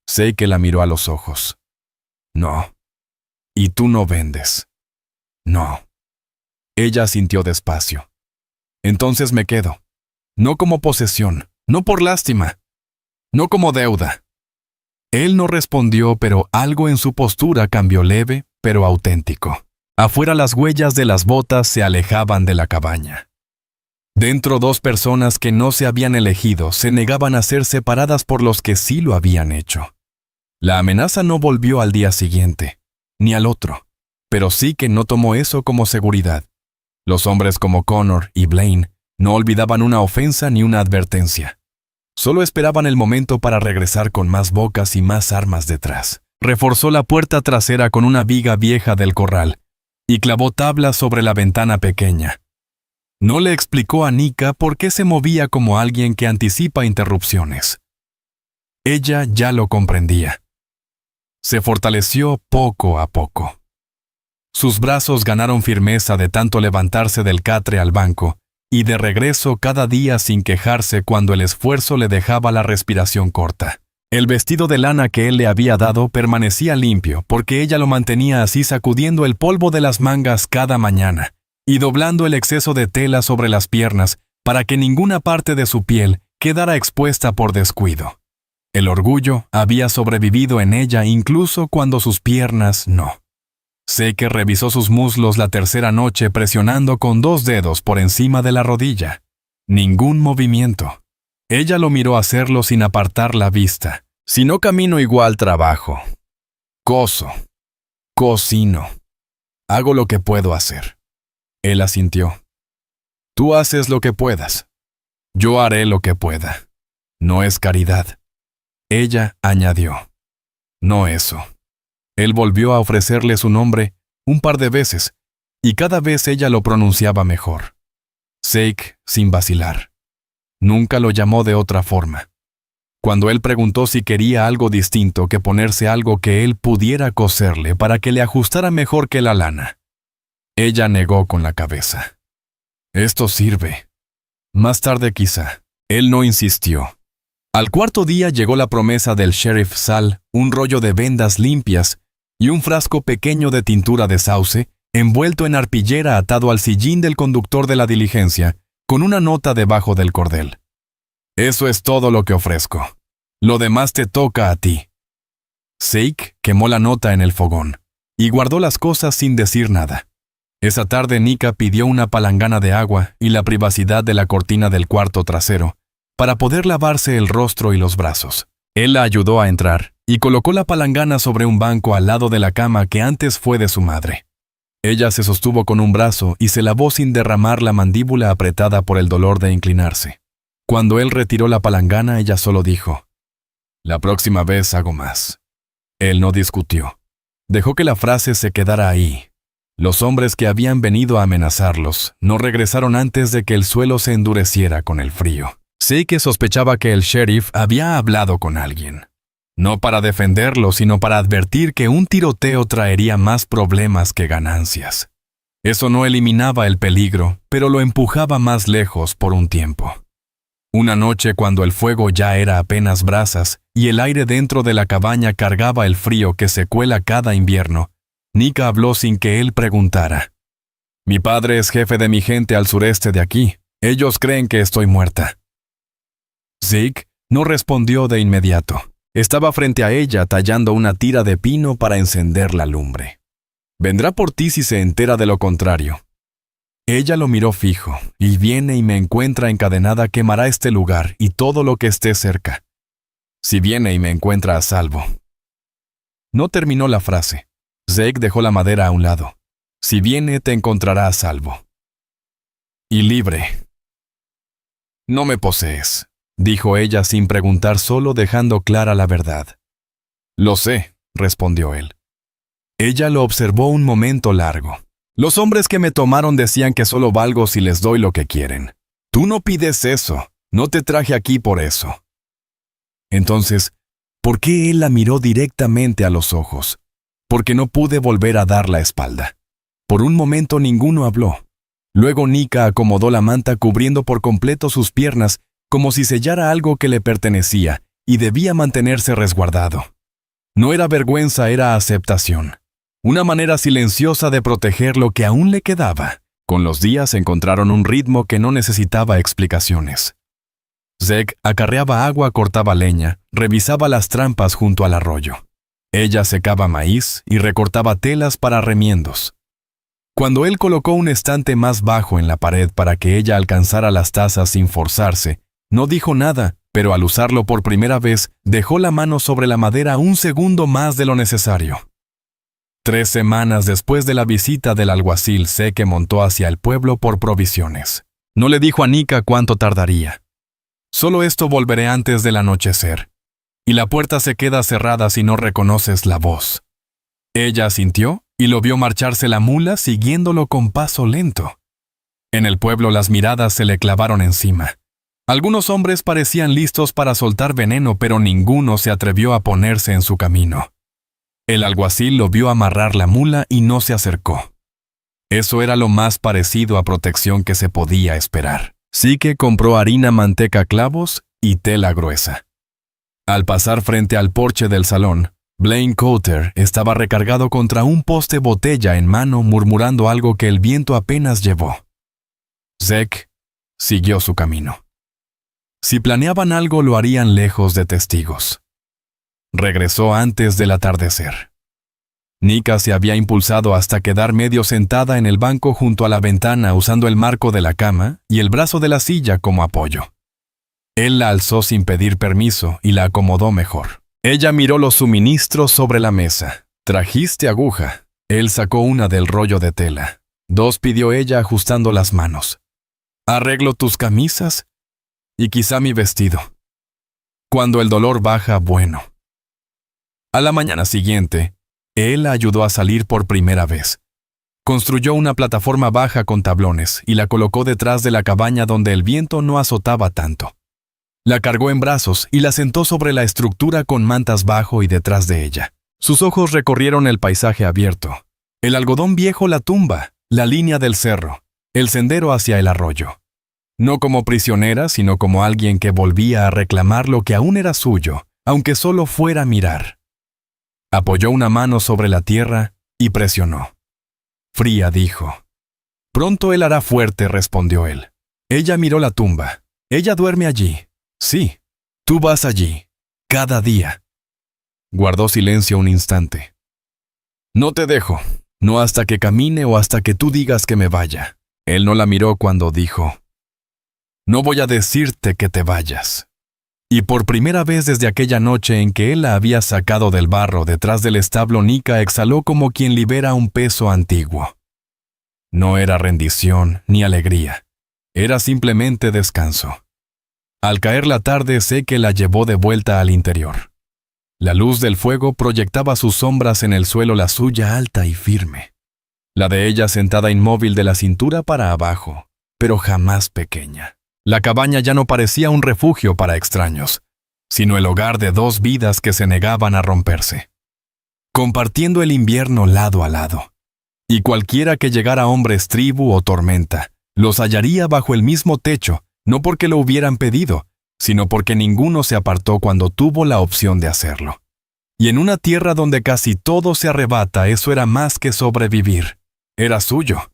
Sé que la miró a los ojos. «No. Y tú no vendes». «No». Ella asintió despacio. «Entonces me quedo. No como posesión, no por lástima, no como deuda». Él no respondió, pero algo en su postura cambió, leve, pero auténtico. Afuera, las huellas de las botas se alejaban de la cabaña. Dentro, dos personas que no se habían elegido se negaban a ser separadas por los que sí lo habían hecho. La amenaza no volvió al día siguiente, ni al otro, pero sí que no tomó eso como seguridad. Los hombres como Connor y Blaine no olvidaban una ofensa ni una advertencia. Solo esperaban el momento para regresar con más bocas y más armas detrás. Reforzó la puerta trasera con una viga vieja del corral y clavó tablas sobre la ventana pequeña. No le explicó a Nika por qué se movía como alguien que anticipa interrupciones. Ella ya lo comprendía. Se fortaleció poco a poco. Sus brazos ganaron firmeza de tanto levantarse del catre al banco, y de regreso cada día sin quejarse cuando el esfuerzo le dejaba la respiración corta. El vestido de lana que él le había dado permanecía limpio porque ella lo mantenía así, sacudiendo el polvo de las mangas cada mañana y doblando el exceso de tela sobre las piernas para que ninguna parte de su piel quedara expuesta por descuido. El orgullo había sobrevivido en ella incluso cuando sus piernas no. Zeke revisó sus muslos la tercera noche presionando con 2 dedos por encima de la rodilla. Ningún movimiento. Ella lo miró hacerlo sin apartar la vista. Si no camino igual trabajo. Coso. Cocino. Hago lo que puedo hacer. Él asintió. Tú haces lo que puedas. Yo haré lo que pueda. No es caridad. Ella añadió. No eso. Él volvió a ofrecerle su nombre un par de veces, y cada vez ella lo pronunciaba mejor. Zeke, sin vacilar. Nunca lo llamó de otra forma. Cuando él preguntó si quería algo distinto que ponerse algo que él pudiera coserle para que le ajustara mejor que la lana, ella negó con la cabeza. Esto sirve. Más tarde quizá. Él no insistió. Al cuarto día llegó la promesa del sheriff Sal, un rollo de vendas limpias y un frasco pequeño de tintura de sauce, envuelto en arpillera atado al sillín del conductor de la diligencia, con una nota debajo del cordel. Eso es todo lo que ofrezco. Lo demás te toca a ti. Zeke quemó la nota en el fogón y guardó las cosas sin decir nada. Esa tarde Nika pidió una palangana de agua y la privacidad de la cortina del cuarto trasero para poder lavarse el rostro y los brazos. Él la ayudó a entrar y colocó la palangana sobre un banco al lado de la cama que antes fue de su madre. Ella se sostuvo con un brazo y se lavó sin derramar la mandíbula apretada por el dolor de inclinarse. Cuando él retiró la palangana, ella solo dijo, «La próxima vez hago más». Él no discutió. Dejó que la frase se quedara ahí. Los hombres que habían venido a amenazarlos no regresaron antes de que el suelo se endureciera con el frío. Zeke sospechaba que el sheriff había hablado con alguien. No para defenderlo, sino para advertir que un tiroteo traería más problemas que ganancias. Eso no eliminaba el peligro, pero lo empujaba más lejos por un tiempo. Una noche, cuando el fuego ya era apenas brasas y el aire dentro de la cabaña cargaba el frío que se cuela cada invierno, Nika habló sin que él preguntara. «Mi padre es jefe de mi gente al sureste de aquí. Ellos creen que estoy muerta». Zeke no respondió de inmediato. Estaba frente a ella tallando una tira de pino para encender la lumbre. «Vendrá por ti si se entera de lo contrario». Ella lo miró fijo, y viene y me encuentra encadenada quemará este lugar y todo lo que esté cerca. Si viene y me encuentra a salvo. No terminó la frase. Zeke dejó la madera a un lado. Si viene, te encontrará a salvo. Y libre. No me posees, dijo ella sin preguntar, solo dejando clara la verdad. Lo sé, respondió él. Ella lo observó un momento largo. Los hombres que me tomaron decían que solo valgo si les doy lo que quieren. Tú no pides eso, no te traje aquí por eso. Entonces, ¿por qué él la miró directamente a los ojos? Porque no pude volver a dar la espalda. Por un momento ninguno habló. Luego Nika acomodó la manta cubriendo por completo sus piernas, como si sellara algo que le pertenecía y debía mantenerse resguardado. No era vergüenza, era aceptación. Una manera silenciosa de proteger lo que aún le quedaba. Con los días encontraron un ritmo que no necesitaba explicaciones. Zeke acarreaba agua, cortaba leña, revisaba las trampas junto al arroyo. Ella secaba maíz y recortaba telas para remiendos. Cuando él colocó un estante más bajo en la pared para que ella alcanzara las tazas sin forzarse, no dijo nada, pero al usarlo por primera vez, dejó la mano sobre la madera un segundo más de lo necesario. 3 semanas después de la visita del alguacil, Zeke montó hacia el pueblo por provisiones. No le dijo a Nika cuánto tardaría. Solo esto volveré antes del anochecer. Y la puerta se queda cerrada si no reconoces la voz. Ella asintió y lo vio marcharse la mula siguiéndolo con paso lento. En el pueblo las miradas se le clavaron encima. Algunos hombres parecían listos para soltar veneno, pero ninguno se atrevió a ponerse en su camino. El alguacil lo vio amarrar la mula y no se acercó. Eso era lo más parecido a protección que se podía esperar. Zeke compró harina, manteca, clavos y tela gruesa. Al pasar frente al porche del salón, Blaine Coulter estaba recargado contra un poste, botella en mano, murmurando algo que el viento apenas llevó. Zeke siguió su camino. Si planeaban algo, lo harían lejos de testigos. Regresó antes del atardecer. Nika se había impulsado hasta quedar medio sentada en el banco junto a la ventana usando el marco de la cama y el brazo de la silla como apoyo. Él la alzó sin pedir permiso y la acomodó mejor. Ella miró los suministros sobre la mesa. ¿Trajiste aguja? Él sacó una del rollo de tela. 2, pidió ella ajustando las manos. ¿Arreglo tus camisas? Y quizá mi vestido. Cuando el dolor baja, bueno. A la mañana siguiente, él la ayudó a salir por primera vez. Construyó una plataforma baja con tablones y la colocó detrás de la cabaña donde el viento no azotaba tanto. La cargó en brazos y la sentó sobre la estructura con mantas bajo y detrás de ella. Sus ojos recorrieron el paisaje abierto. El algodón viejo, la tumba, la línea del cerro, el sendero hacia el arroyo. No como prisionera, sino como alguien que volvía a reclamar lo que aún era suyo, aunque solo fuera a mirar. Apoyó una mano sobre la tierra y presionó. Fría, dijo. Pronto él hará fuerte, respondió él. Ella miró la tumba. Ella duerme allí. Sí, tú vas allí, cada día. Guardó silencio un instante. No te dejo, no hasta que camine o hasta que tú digas que me vaya. Él no la miró cuando dijo, no voy a decirte que te vayas. Y por primera vez desde aquella noche en que él la había sacado del barro detrás del establo, Nika exhaló como quien libera un peso antiguo. No era rendición ni alegría, era simplemente descanso. Al caer la tarde, sé que la llevó de vuelta al interior. La luz del fuego proyectaba sus sombras en el suelo, la suya alta y firme. La de ella sentada inmóvil de la cintura para abajo, pero jamás pequeña. La cabaña ya no parecía un refugio para extraños, sino el hogar de 2 vidas que se negaban a romperse. Compartiendo el invierno lado a lado. Y cualquiera que llegara, hombres, tribu o tormenta, los hallaría bajo el mismo techo, no porque lo hubieran pedido, sino porque ninguno se apartó cuando tuvo la opción de hacerlo. Y en una tierra donde casi todo se arrebata, eso era más que sobrevivir. Era suyo.